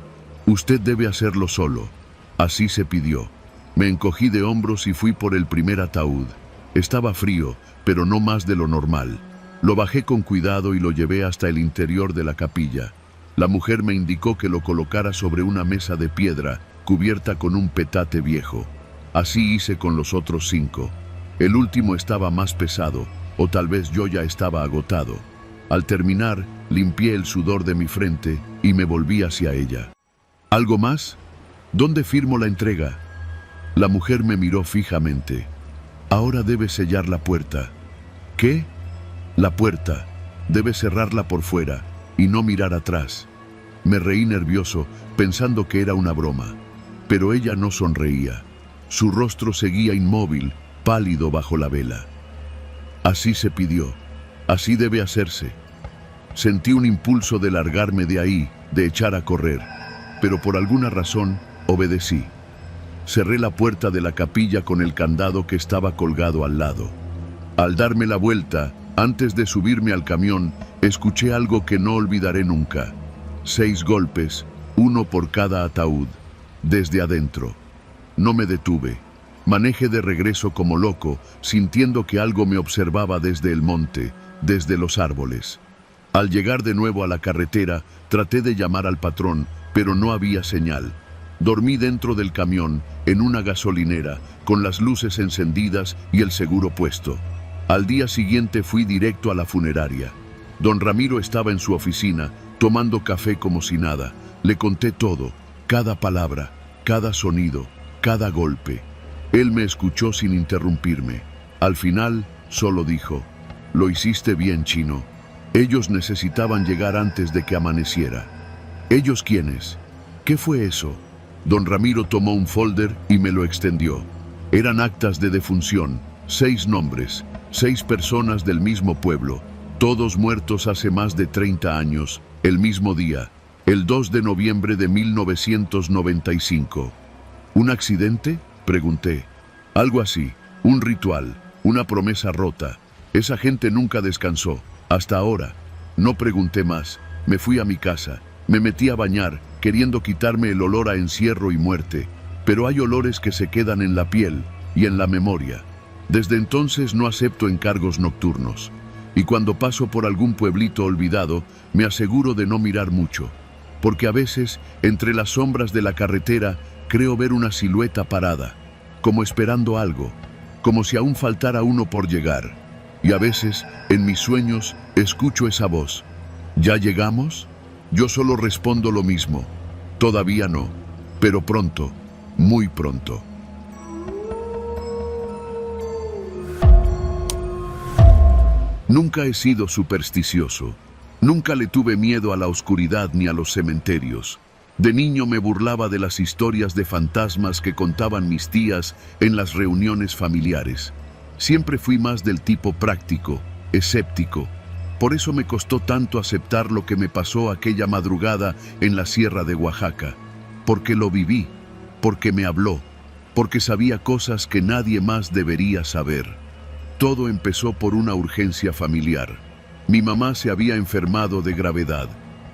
«Usted debe hacerlo solo». Así se pidió. Me encogí de hombros y fui por el primer ataúd. Estaba frío, pero no más de lo normal. Lo bajé con cuidado y lo llevé hasta el interior de la capilla. La mujer me indicó que lo colocara sobre una mesa de piedra, cubierta con un petate viejo. Así hice con los otros 5. El último estaba más pesado, o tal vez yo ya estaba agotado. Al terminar, limpié el sudor de mi frente y me volví hacia ella. ¿Algo más? ¿Dónde firmo la entrega? La mujer me miró fijamente. Ahora debes sellar la puerta. ¿Qué? La puerta. Debes cerrarla por fuera y no mirar atrás. Me reí nervioso, pensando que era una broma. Pero ella no sonreía. Su rostro seguía inmóvil, pálido bajo la vela. Así se pidió. Así debe hacerse. Sentí un impulso de largarme de ahí, de echar a correr. Pero por alguna razón, obedecí. Cerré la puerta de la capilla con el candado que estaba colgado al lado. Al darme la vuelta, antes de subirme al camión, escuché algo que no olvidaré nunca. 6 golpes, 1 por cada ataúd, desde adentro. No me detuve. Manejé de regreso como loco, sintiendo que algo me observaba desde el monte, desde los árboles. Al llegar de nuevo a la carretera, traté de llamar al patrón, pero no había señal. Dormí dentro del camión, en una gasolinera, con las luces encendidas y el seguro puesto. Al día siguiente fui directo a la funeraria. Don Ramiro estaba en su oficina, tomando café como si nada. Le conté todo, cada palabra, cada sonido, cada golpe. Él me escuchó sin interrumpirme. Al final, solo dijo: «Lo hiciste bien, Chino. Ellos necesitaban llegar antes de que amaneciera». «¿Ellos quiénes? ¿Qué fue eso?». Don Ramiro tomó un folder y me lo extendió. Eran actas de defunción, 6 nombres, 6 personas del mismo pueblo, todos muertos hace más de 30 años, el mismo día, el 2 de noviembre de 1995. ¿Un accidente?, pregunté. Algo así, un ritual, una promesa rota. Esa gente nunca descansó, hasta ahora. No pregunté más. Me fui a mi casa, me metí a bañar, queriendo quitarme el olor a encierro y muerte, pero hay olores que se quedan en la piel y en la memoria. Desde entonces no acepto encargos nocturnos, y cuando paso por algún pueblito olvidado, me aseguro de no mirar mucho, porque a veces, entre las sombras de la carretera, creo ver una silueta parada, como esperando algo, como si aún faltara uno por llegar. Y a veces, en mis sueños, escucho esa voz. ¿Ya llegamos? Yo solo respondo lo mismo. Todavía no, pero pronto, muy pronto. Nunca he sido supersticioso. Nunca le tuve miedo a la oscuridad ni a los cementerios. De niño me burlaba de las historias de fantasmas que contaban mis tías en las reuniones familiares. Siempre fui más del tipo práctico, escéptico. Por eso me costó tanto aceptar lo que me pasó aquella madrugada en la Sierra de Oaxaca. Porque lo viví, porque me habló, porque sabía cosas que nadie más debería saber. Todo empezó por una urgencia familiar. Mi mamá se había enfermado de gravedad.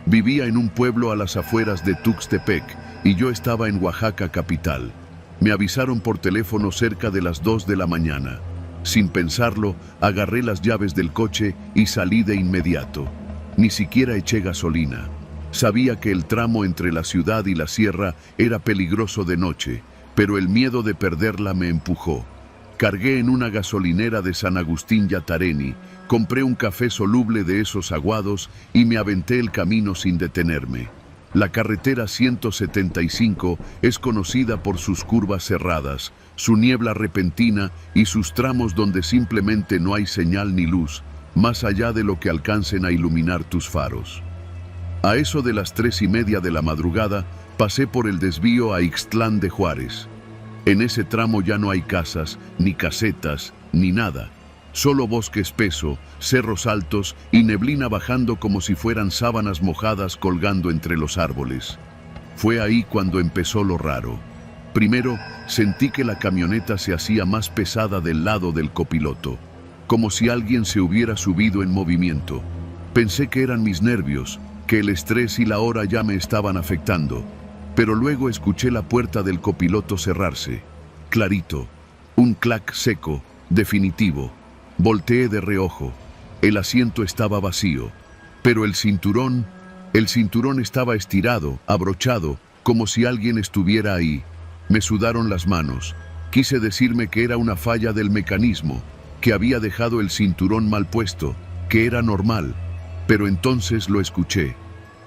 Vivía en un pueblo a las afueras de Tuxtepec y yo estaba en Oaxaca capital. Me avisaron por teléfono cerca de las 2 de la mañana. Sin pensarlo, agarré las llaves del coche y salí de inmediato. Ni siquiera eché gasolina. Sabía que el tramo entre la ciudad y la sierra era peligroso de noche, pero el miedo de perderla me empujó. Cargué en una gasolinera de San Agustín Yatareni, compré un café soluble de esos aguados y me aventé el camino sin detenerme. La carretera 175 es conocida por sus curvas cerradas, su niebla repentina y sus tramos donde simplemente no hay señal ni luz, más allá de lo que alcancen a iluminar tus faros. A eso de las 3:30 de la madrugada, pasé por el desvío a Ixtlán de Juárez. En ese tramo ya no hay casas, ni casetas, ni nada. Solo bosque espeso, cerros altos y neblina bajando como si fueran sábanas mojadas colgando entre los árboles. Fue ahí cuando empezó lo raro. Primero, sentí que la camioneta se hacía más pesada del lado del copiloto, como si alguien se hubiera subido en movimiento. Pensé que eran mis nervios, que el estrés y la hora ya me estaban afectando. Pero luego escuché la puerta del copiloto cerrarse. Clarito, un clac seco, definitivo. Volteé de reojo. El asiento estaba vacío, pero el cinturón estaba estirado, abrochado, como si alguien estuviera ahí. Me sudaron las manos. Quise decirme que era una falla del mecanismo, que había dejado el cinturón mal puesto, que era normal. Pero entonces lo escuché.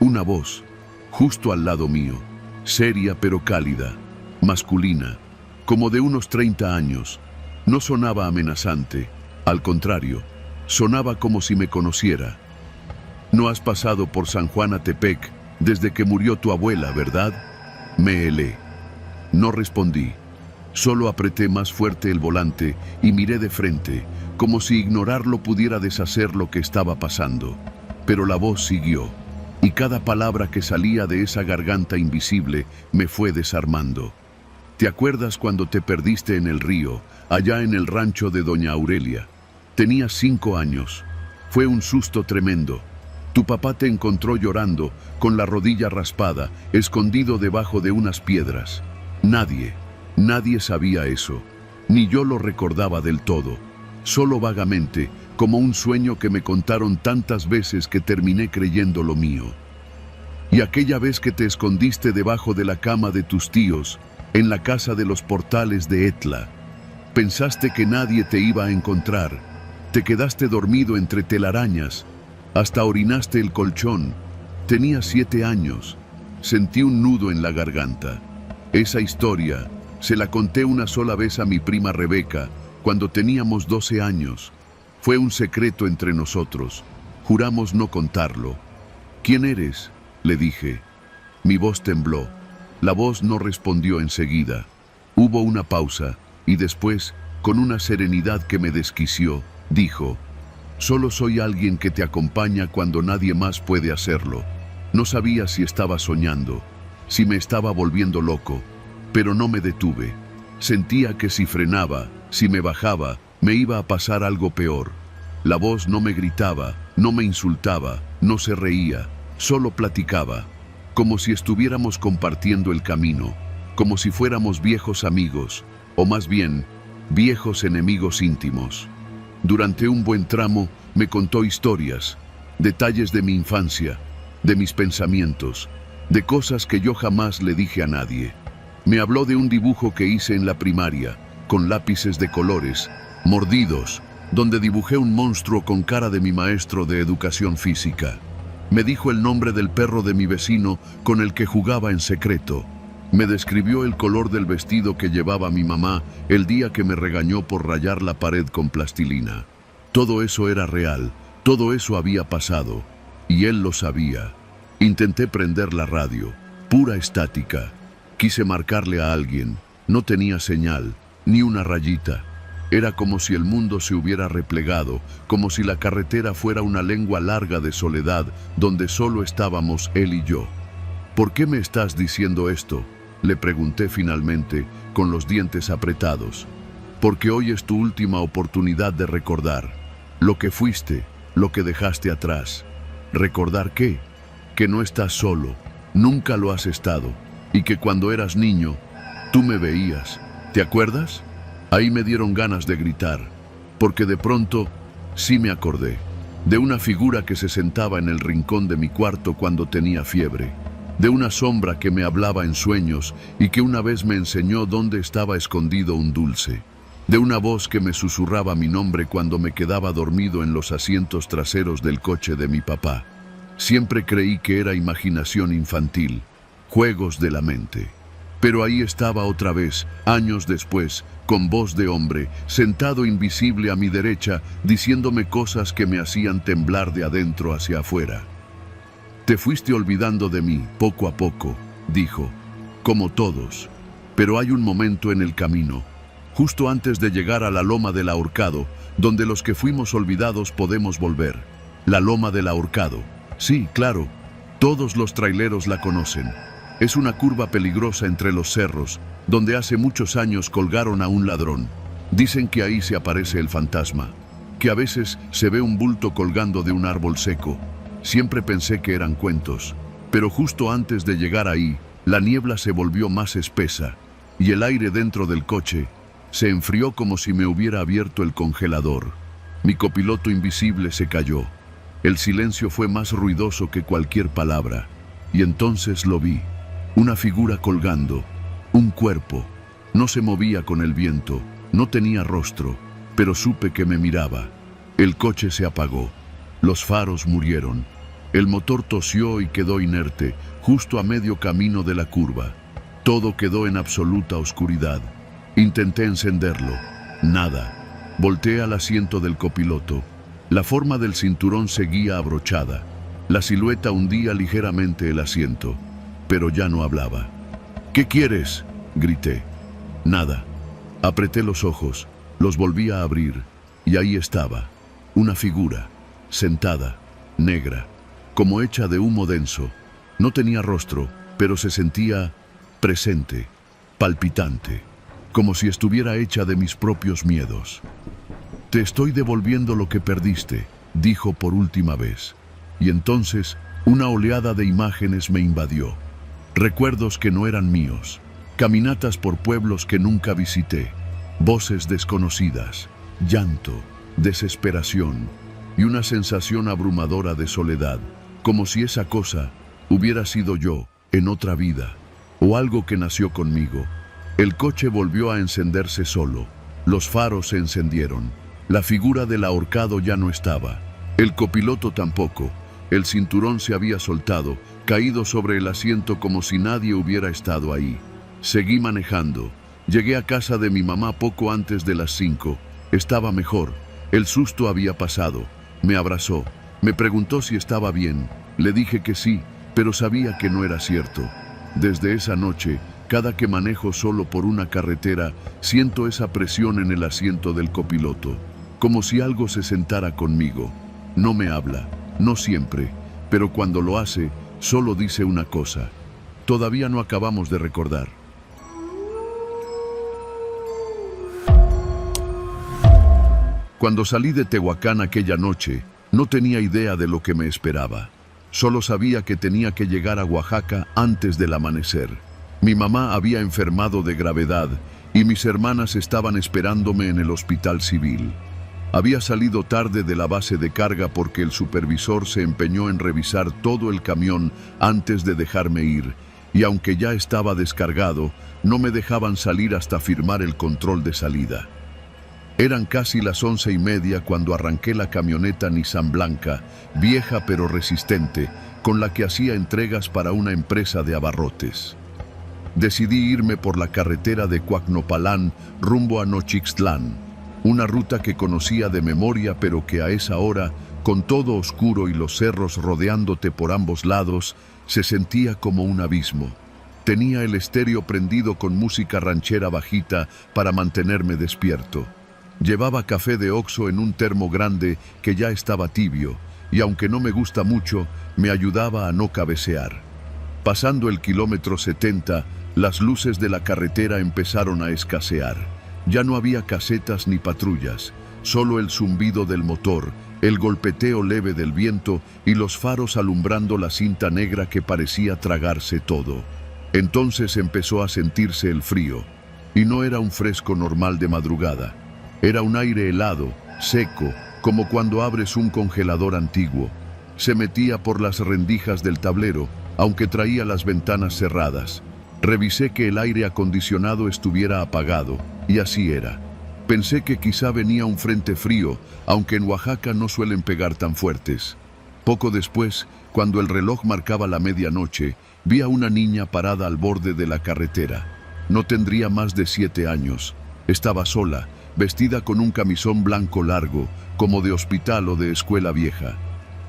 Una voz, justo al lado mío. Seria pero cálida, masculina, como de unos 30 años. No sonaba amenazante, al contrario, sonaba como si me conociera. No has pasado por San Juanatepec desde que murió tu abuela, ¿verdad? Me helé. No respondí, solo apreté más fuerte el volante y miré de frente, como si ignorarlo pudiera deshacer lo que estaba pasando. Pero la voz siguió. Y cada palabra que salía de esa garganta invisible me fue desarmando. ¿Te acuerdas cuando te perdiste en el río, allá en el rancho de Doña Aurelia? Tenías 5 años. Fue un susto tremendo. Tu papá te encontró llorando, con la rodilla raspada, escondido debajo de unas piedras. Nadie sabía eso. Ni yo lo recordaba del todo. Solo vagamente, como un sueño que me contaron tantas veces que terminé creyendo lo mío. Y aquella vez que te escondiste debajo de la cama de tus tíos, en la casa de los Portales de Etla, pensaste que nadie te iba a encontrar. Te quedaste dormido entre telarañas, hasta orinaste el colchón. Tenías 7 años. Sentí un nudo en la garganta. Esa historia se la conté una sola vez a mi prima Rebeca, cuando teníamos 12 años. Fue un secreto entre nosotros. Juramos no contarlo. ¿Quién eres?, le dije. Mi voz tembló. La voz no respondió enseguida. Hubo una pausa y después, con una serenidad que me desquició, dijo: solo soy alguien que te acompaña cuando nadie más puede hacerlo. No sabía si estaba soñando, si me estaba volviendo loco, pero no me detuve. Sentía que si frenaba, si me bajaba, me iba a pasar algo peor. La voz no me gritaba, no me insultaba, no se reía. Solo platicaba, como si estuviéramos compartiendo el camino, como si fuéramos viejos amigos, o más bien, viejos enemigos íntimos. Durante un buen tramo me contó historias, detalles de mi infancia, de mis pensamientos, de cosas que yo jamás le dije a nadie. Me habló de un dibujo que hice en la primaria, con lápices de colores, mordidos, donde dibujé un monstruo con cara de mi maestro de educación física. Me dijo el nombre del perro de mi vecino con el que jugaba en secreto. Me describió el color del vestido que llevaba mi mamá el día que me regañó por rayar la pared con plastilina. Todo eso era real, todo eso había pasado, y él lo sabía. Intenté prender la radio, pura estática. Quise marcarle a alguien, no tenía señal, ni una rayita. Era como si el mundo se hubiera replegado, como si la carretera fuera una lengua larga de soledad donde solo estábamos él y yo. ¿Por qué me estás diciendo esto?, le pregunté finalmente, con los dientes apretados. Porque hoy es tu última oportunidad de recordar lo que fuiste, lo que dejaste atrás. ¿Recordar qué? Que no estás solo, nunca lo has estado, y que cuando eras niño, tú me veías. ¿Te acuerdas? Ahí me dieron ganas de gritar, porque de pronto sí me acordé de una figura que se sentaba en el rincón de mi cuarto cuando tenía fiebre, de una sombra que me hablaba en sueños y que una vez me enseñó dónde estaba escondido un dulce, de una voz que me susurraba mi nombre cuando me quedaba dormido en los asientos traseros del coche de mi papá. Siempre creí que era imaginación infantil, juegos de la mente. Pero ahí estaba otra vez, años después, con voz de hombre, sentado invisible a mi derecha, diciéndome cosas que me hacían temblar de adentro hacia afuera. Te fuiste olvidando de mí, poco a poco, dijo, como todos. Pero hay un momento en el camino, justo antes de llegar a la loma del Ahorcado, donde los que fuimos olvidados podemos volver. La loma del Ahorcado. Sí, claro, todos los traileros la conocen. Es una curva peligrosa entre los cerros, donde hace muchos años colgaron a un ladrón. Dicen que ahí se aparece el fantasma, que a veces se ve un bulto colgando de un árbol seco. Siempre pensé que eran cuentos, pero justo antes de llegar ahí, la niebla se volvió más espesa, y el aire dentro del coche se enfrió como si me hubiera abierto el congelador. Mi copiloto invisible se cayó. El silencio fue más ruidoso que cualquier palabra, y entonces lo vi. Una figura colgando, un cuerpo. No se movía con el viento, no tenía rostro, pero supe que me miraba. El coche se apagó, los faros murieron, el motor tosió y quedó inerte, justo a medio camino de la curva. Todo quedó en absoluta oscuridad. Intenté encenderlo, nada. Volteé al asiento del copiloto. La forma del cinturón seguía abrochada. La silueta hundía ligeramente el asiento, pero ya no hablaba. ¿Qué quieres?, grité. Nada. Apreté los ojos, los volví a abrir, y ahí estaba, una figura, sentada, negra, como hecha de humo denso. No tenía rostro, pero se sentía presente, palpitante, como si estuviera hecha de mis propios miedos. Te estoy devolviendo lo que perdiste, dijo por última vez. Y entonces una oleada de imágenes me invadió. Recuerdos que no eran míos, caminatas por pueblos que nunca visité, voces desconocidas, llanto, desesperación y una sensación abrumadora de soledad, como si esa cosa hubiera sido yo en otra vida, o algo que nació conmigo. El coche volvió a encenderse solo, los faros se encendieron, la figura del ahorcado ya no estaba, el copiloto tampoco. El cinturón se había soltado, caído sobre el asiento como si nadie hubiera estado ahí. Seguí manejando. Llegué a casa de mi mamá poco antes de las 5. Estaba mejor. El susto había pasado. Me abrazó. Me preguntó si estaba bien. Le dije que sí, pero sabía que no era cierto. Desde esa noche, cada que manejo solo por una carretera, siento esa presión en el asiento del copiloto, como si algo se sentara conmigo. No me habla. No siempre, pero cuando lo hace, solo dice una cosa. Todavía no acabamos de recordar. Cuando salí de Tehuacán aquella noche, no tenía idea de lo que me esperaba. Solo sabía que tenía que llegar a Oaxaca antes del amanecer. Mi mamá había enfermado de gravedad y mis hermanas estaban esperándome en el hospital civil. Había salido tarde de la base de carga porque el supervisor se empeñó en revisar todo el camión antes de dejarme ir, y aunque ya estaba descargado, no me dejaban salir hasta firmar el control de salida. Eran casi las 11:30 cuando arranqué la camioneta Nissan blanca, vieja pero resistente, con la que hacía entregas para una empresa de abarrotes. Decidí irme por la carretera de Cuacnopalán rumbo a Nochixtlán, una ruta que conocía de memoria pero que a esa hora, con todo oscuro y los cerros rodeándote por ambos lados, se sentía como un abismo. Tenía el estéreo prendido con música ranchera bajita para mantenerme despierto. Llevaba café de Oxxo en un termo grande que ya estaba tibio, y aunque no me gusta mucho, me ayudaba a no cabecear. Pasando el kilómetro 70, las luces de la carretera empezaron a escasear. Ya no había casetas ni patrullas, solo el zumbido del motor, el golpeteo leve del viento y los faros alumbrando la cinta negra que parecía tragarse todo. Entonces empezó a sentirse el frío, y no era un fresco normal de madrugada. Era un aire helado, seco, como cuando abres un congelador antiguo. Se metía por las rendijas del tablero, aunque traía las ventanas cerradas. Revisé que el aire acondicionado estuviera apagado, y así era. Pensé que quizá venía un frente frío, aunque en Oaxaca no suelen pegar tan fuertes. Poco después, cuando el reloj marcaba la medianoche, vi a una niña parada al borde de la carretera. No tendría más de 7 años. Estaba sola, vestida con un camisón blanco largo, como de hospital o de escuela vieja.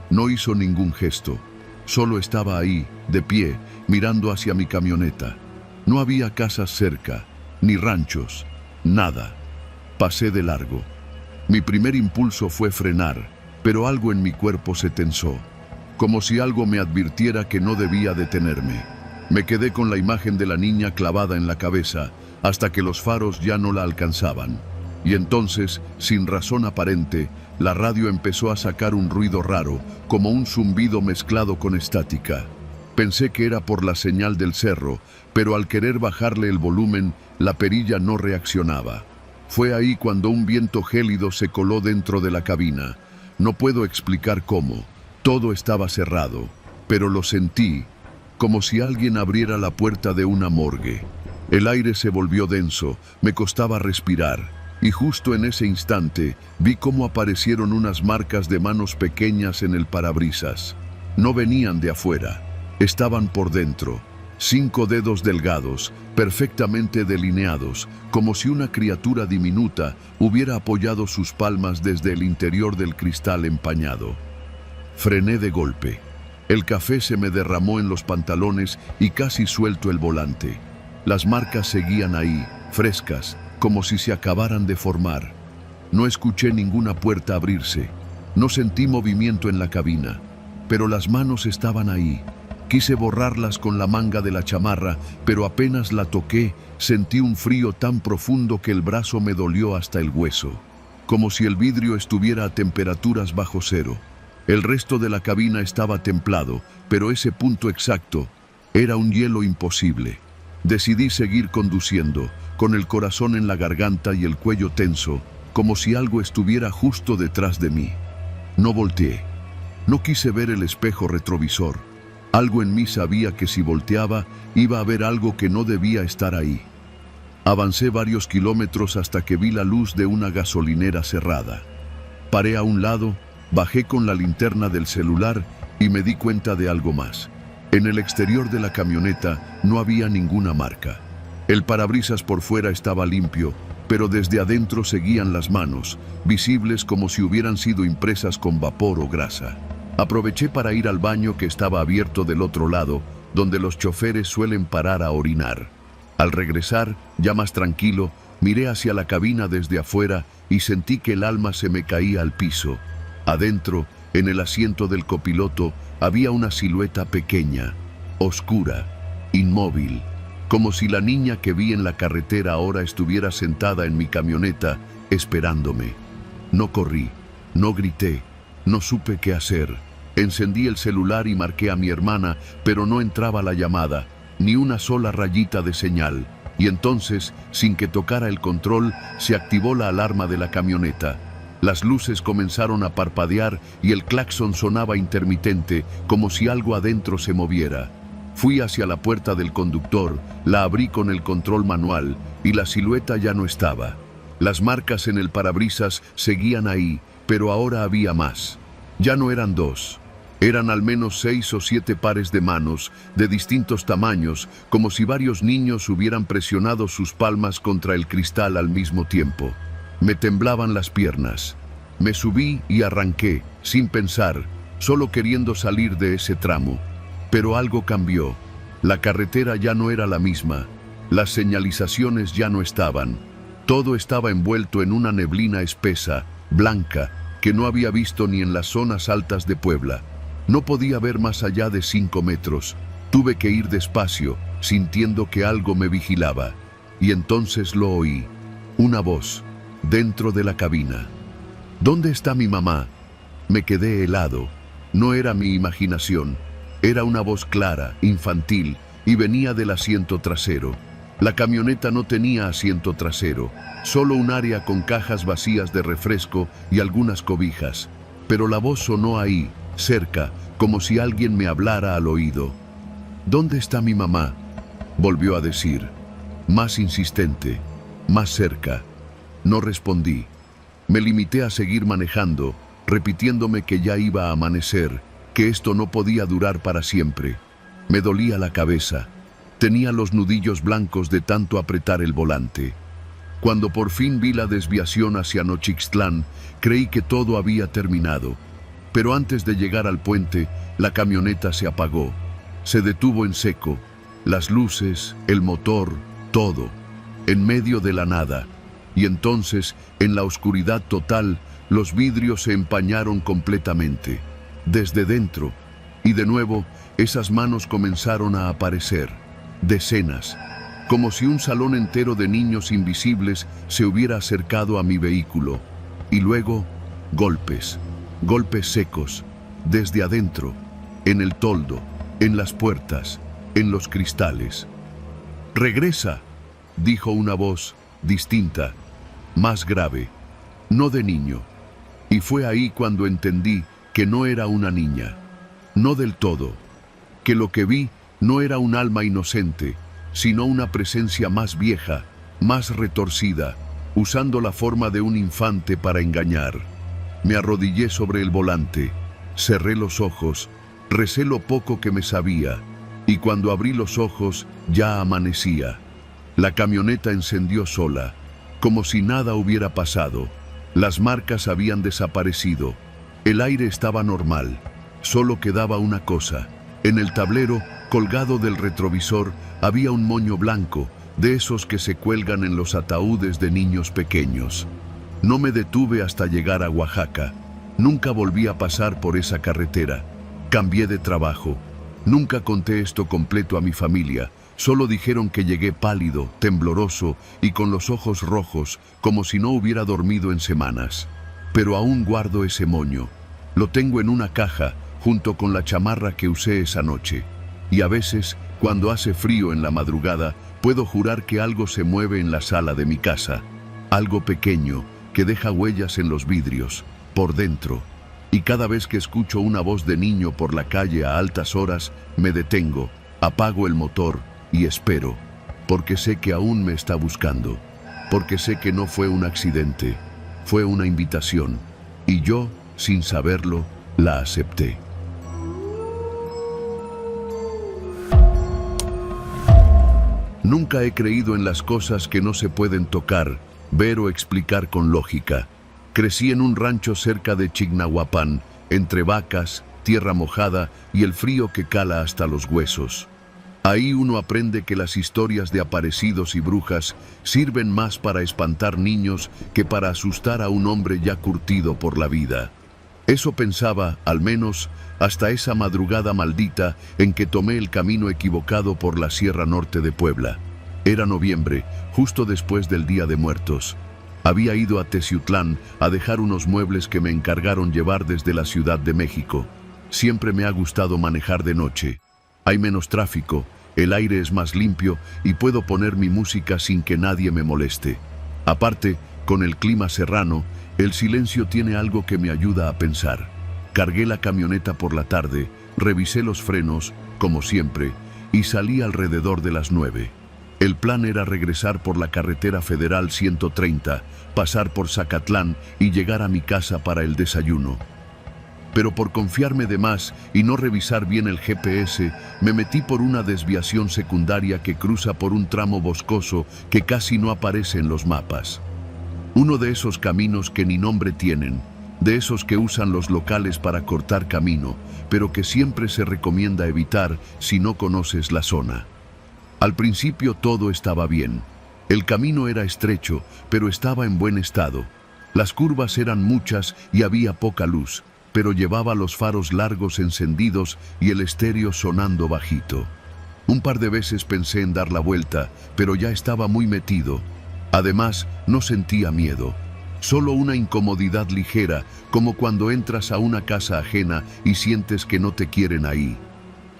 No hizo ningún gesto. Solo estaba ahí, de pie, mirando hacia mi camioneta. No había casas cerca, ni ranchos, nada. Pasé de largo. Mi primer impulso fue frenar, pero algo en mi cuerpo se tensó, como si algo me advirtiera que no debía detenerme. Me quedé con la imagen de la niña clavada en la cabeza, hasta que los faros ya no la alcanzaban. Y entonces, sin razón aparente, la radio empezó a sacar un ruido raro, como un zumbido mezclado con estática. Pensé que era por la señal del cerro, pero al querer bajarle el volumen, la perilla no reaccionaba. Fue ahí cuando un viento gélido se coló dentro de la cabina. No puedo explicar cómo. Todo estaba cerrado, pero lo sentí, como si alguien abriera la puerta de una morgue. El aire se volvió denso, me costaba respirar, y justo en ese instante vi cómo aparecieron unas marcas de manos pequeñas en el parabrisas. No venían de afuera, estaban por dentro. 5 dedos delgados, perfectamente delineados, como si una criatura diminuta hubiera apoyado sus palmas desde el interior del cristal empañado. Frené de golpe. El café se me derramó en los pantalones y casi suelto el volante. Las marcas seguían ahí, frescas, como si se acabaran de formar. No escuché ninguna puerta abrirse. No sentí movimiento en la cabina, pero las manos estaban ahí. Quise borrarlas con la manga de la chamarra, pero apenas la toqué, sentí un frío tan profundo que el brazo me dolió hasta el hueso, como si el vidrio estuviera a temperaturas bajo cero. El resto de la cabina estaba templado, pero ese punto exacto era un hielo imposible. Decidí seguir conduciendo, con el corazón en la garganta y el cuello tenso, como si algo estuviera justo detrás de mí. No volteé. No quise ver el espejo retrovisor. Algo en mí sabía que si volteaba, iba a ver algo que no debía estar ahí. Avancé varios kilómetros hasta que vi la luz de una gasolinera cerrada. Paré a un lado, bajé con la linterna del celular y me di cuenta de algo más. En el exterior de la camioneta no había ninguna marca. El parabrisas por fuera estaba limpio, pero desde adentro seguían las manos, visibles como si hubieran sido impresas con vapor o grasa. Aproveché para ir al baño que estaba abierto del otro lado, donde los choferes suelen parar a orinar. Al regresar, ya más tranquilo, miré hacia la cabina desde afuera y sentí que el alma se me caía al piso. Adentro, en el asiento del copiloto, había una silueta pequeña, oscura, inmóvil, como si la niña que vi en la carretera ahora estuviera sentada en mi camioneta, esperándome. No corrí, no grité, no supe qué hacer. Encendí el celular y marqué a mi hermana, pero no entraba la llamada, ni una sola rayita de señal. Y entonces, sin que tocara el control, se activó la alarma de la camioneta. Las luces comenzaron a parpadear y el claxon sonaba intermitente, como si algo adentro se moviera. Fui hacia la puerta del conductor, la abrí con el control manual y la silueta ya no estaba. Las marcas en el parabrisas seguían ahí, pero ahora había más. Ya no eran dos. Eran al menos 6 o 7 pares de manos, de distintos tamaños, como si varios niños hubieran presionado sus palmas contra el cristal al mismo tiempo. Me temblaban las piernas. Me subí y arranqué, sin pensar, solo queriendo salir de ese tramo. Pero algo cambió. La carretera ya no era la misma. Las señalizaciones ya no estaban. Todo estaba envuelto en una neblina espesa, blanca, que no había visto ni en las zonas altas de Puebla. No podía ver más allá de 5 metros. Tuve que ir despacio, sintiendo que algo me vigilaba. Y entonces lo oí. Una voz, dentro de la cabina. ¿Dónde está mi mamá? Me quedé helado. No era mi imaginación. Era una voz clara, infantil, y venía del asiento trasero. La camioneta no tenía asiento trasero, solo un área con cajas vacías de refresco y algunas cobijas. Pero la voz sonó ahí, cerca, como si alguien me hablara al oído. ¿Dónde está mi mamá?, volvió a decir, más insistente, más cerca. No respondí. Me limité a seguir manejando, repitiéndome que ya iba a amanecer, que esto no podía durar para siempre. Me dolía la cabeza. Tenía los nudillos blancos de tanto apretar el volante. Cuando por fin vi la desviación hacia Nochixtlán, creí que todo había terminado. Pero antes de llegar al puente, la camioneta se apagó. Se detuvo en seco. Las luces, el motor, todo. En medio de la nada. Y entonces, en la oscuridad total, los vidrios se empañaron completamente. Desde dentro. Y de nuevo, esas manos comenzaron a aparecer. Decenas. Como si un salón entero de niños invisibles se hubiera acercado a mi vehículo. Y luego, golpes. Golpes secos, desde adentro, en el toldo, en las puertas, en los cristales. «¡Regresa!», dijo una voz distinta, más grave, no de niño. Y fue ahí cuando entendí que no era una niña, no del todo, que lo que vi no era un alma inocente, sino una presencia más vieja, más retorcida, usando la forma de un infante para engañar. Me arrodillé sobre el volante, cerré los ojos, recé lo poco que me sabía, y cuando abrí los ojos ya amanecía. La camioneta encendió sola, como si nada hubiera pasado. Las marcas habían desaparecido. El aire estaba normal. Solo quedaba una cosa. En el tablero, colgado del retrovisor, había un moño blanco, de esos que se cuelgan en los ataúdes de niños pequeños. No me detuve hasta llegar a Oaxaca. Nunca volví a pasar por esa carretera. Cambié de trabajo. Nunca conté esto completo a mi familia. Solo dijeron que llegué pálido, tembloroso y con los ojos rojos, como si no hubiera dormido en semanas. Pero aún guardo ese moño. Lo tengo en una caja, junto con la chamarra que usé esa noche. Y a veces, cuando hace frío en la madrugada, puedo jurar que algo se mueve en la sala de mi casa. Algo pequeño, que deja huellas en los vidrios, por dentro. Y cada vez que escucho una voz de niño por la calle a altas horas, me detengo, apago el motor y espero, porque sé que aún me está buscando, porque sé que no fue un accidente, fue una invitación, y yo, sin saberlo, la acepté. Nunca he creído en las cosas que no se pueden tocar, ver o explicar con lógica. Crecí en un rancho cerca de Chignahuapan, entre vacas, tierra mojada y el frío que cala hasta los huesos. Ahí uno aprende que las historias de aparecidos y brujas sirven más para espantar niños que para asustar a un hombre ya curtido por la vida. Eso pensaba, al menos, hasta esa madrugada maldita en que tomé el camino equivocado por la Sierra Norte de Puebla. Era noviembre, justo después del Día de Muertos. Había ido a Teciutlán a dejar unos muebles que me encargaron llevar desde la Ciudad de México. Siempre me ha gustado manejar de noche. Hay menos tráfico, el aire es más limpio y puedo poner mi música sin que nadie me moleste. Aparte, con el clima serrano, el silencio tiene algo que me ayuda a pensar. Cargué la camioneta por la tarde, revisé los frenos, como siempre, y salí alrededor de las 9. El plan era regresar por la carretera federal 130, pasar por Zacatlán y llegar a mi casa para el desayuno. Pero por confiarme de más y no revisar bien el GPS, me metí por una desviación secundaria que cruza por un tramo boscoso que casi no aparece en los mapas. Uno de esos caminos que ni nombre tienen, de esos que usan los locales para cortar camino, pero que siempre se recomienda evitar si no conoces la zona. Al principio todo estaba bien. El camino era estrecho, pero estaba en buen estado. Las curvas eran muchas y había poca luz, pero llevaba los faros largos encendidos y el estéreo sonando bajito. Un par de veces pensé en dar la vuelta, pero ya estaba muy metido. Además, no sentía miedo, solo una incomodidad ligera, como cuando entras a una casa ajena y sientes que no te quieren ahí.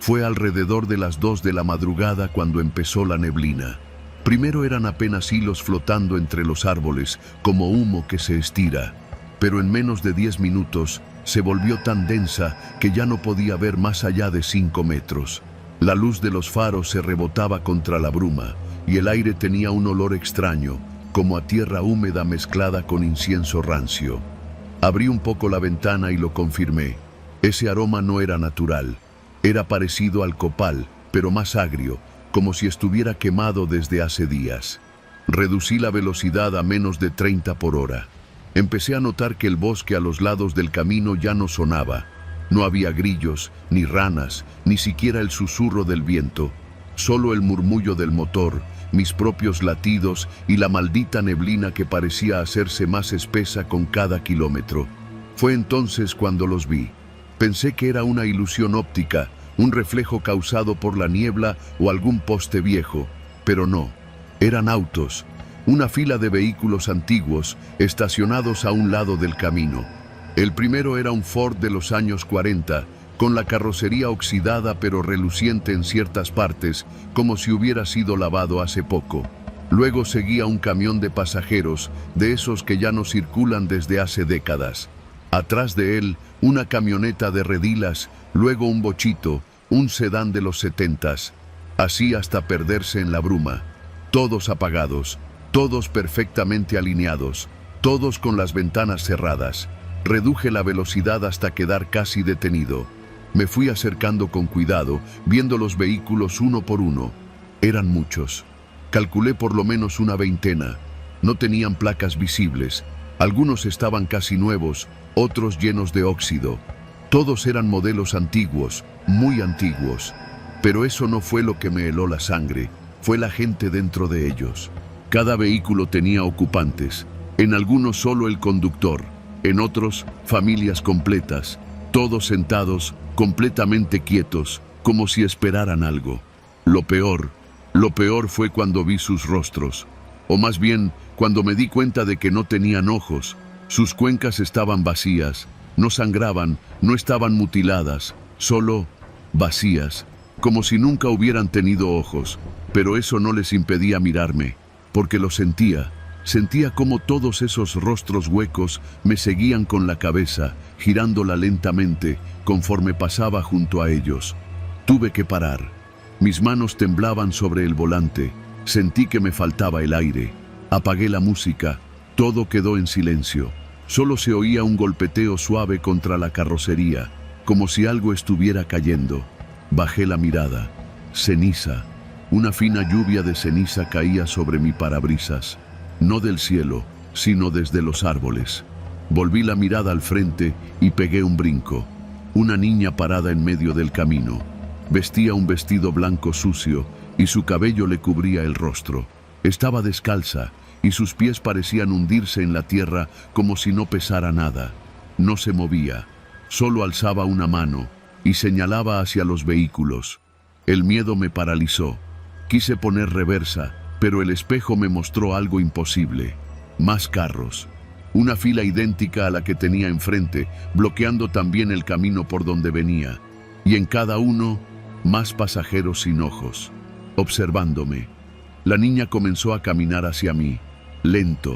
Fue alrededor de las 2 de la madrugada cuando empezó la neblina. Primero eran apenas hilos flotando entre los árboles, como humo que se estira, pero en menos de 10 minutos se volvió tan densa que ya no podía ver más allá de 5 metros. La luz de los faros se rebotaba contra la bruma y el aire tenía un olor extraño, como a tierra húmeda mezclada con incienso rancio. Abrí un poco la ventana y lo confirmé. Ese aroma no era natural. Era parecido al copal, pero más agrio, como si estuviera quemado desde hace días. Reducí la velocidad a menos de 30 por hora. Empecé a notar que el bosque a los lados del camino ya no sonaba. No había grillos, ni ranas, ni siquiera el susurro del viento. Solo el murmullo del motor, mis propios latidos y la maldita neblina que parecía hacerse más espesa con cada kilómetro. Fue entonces cuando los vi. Pensé que era una ilusión óptica, un reflejo causado por la niebla o algún poste viejo, pero no. Eran autos. Una fila de vehículos antiguos estacionados a un lado del camino. El primero era un Ford de los años 40, con la carrocería oxidada pero reluciente en ciertas partes, como si hubiera sido lavado hace poco. Luego seguía un camión de pasajeros, de esos que ya no circulan desde hace décadas. Atrás de él, una camioneta de redilas, luego un bochito, un sedán de los 70s, así hasta perderse en la bruma. Todos apagados. Todos perfectamente alineados, todos con las ventanas cerradas. Reduje la velocidad hasta quedar casi detenido. Me fui acercando con cuidado, viendo los vehículos uno por uno. Eran muchos. Calculé por lo menos una veintena. No tenían placas visibles. Algunos estaban casi nuevos, otros llenos de óxido. Todos eran modelos antiguos, muy antiguos. Pero eso no fue lo que me heló la sangre, fue la gente dentro de ellos. Cada vehículo tenía ocupantes, en algunos solo el conductor, en otros familias completas, todos sentados, completamente quietos, como si esperaran algo. Lo peor fue cuando vi sus rostros, o más bien, cuando me di cuenta de que no tenían ojos. Sus cuencas estaban vacías, no sangraban, no estaban mutiladas, solo vacías, como si nunca hubieran tenido ojos, pero eso no les impedía mirarme. Porque lo sentía como todos esos rostros huecos me seguían con la cabeza, girándola lentamente conforme pasaba junto a ellos. Tuve que parar. Mis manos temblaban sobre el volante, sentí que me faltaba el aire. Apagué la música, todo quedó en silencio. Solo se oía un golpeteo suave contra la carrocería, como si algo estuviera cayendo. Bajé la mirada. Ceniza. Una fina lluvia de ceniza caía sobre mi parabrisas, no del cielo, sino desde los árboles. Volví la mirada al frente y pegué un brinco. Una niña parada en medio del camino. Vestía un vestido blanco sucio y su cabello le cubría el rostro. Estaba descalza y sus pies parecían hundirse en la tierra como si no pesara nada. No se movía, solo alzaba una mano y señalaba hacia los vehículos. El miedo me paralizó. Quise poner reversa, pero el espejo me mostró algo imposible. Más carros. una fila idéntica a la que tenía enfrente, bloqueando también el camino por donde venía. Y en cada uno, más pasajeros sin ojos, observándome. La niña comenzó a caminar hacia mí, lento,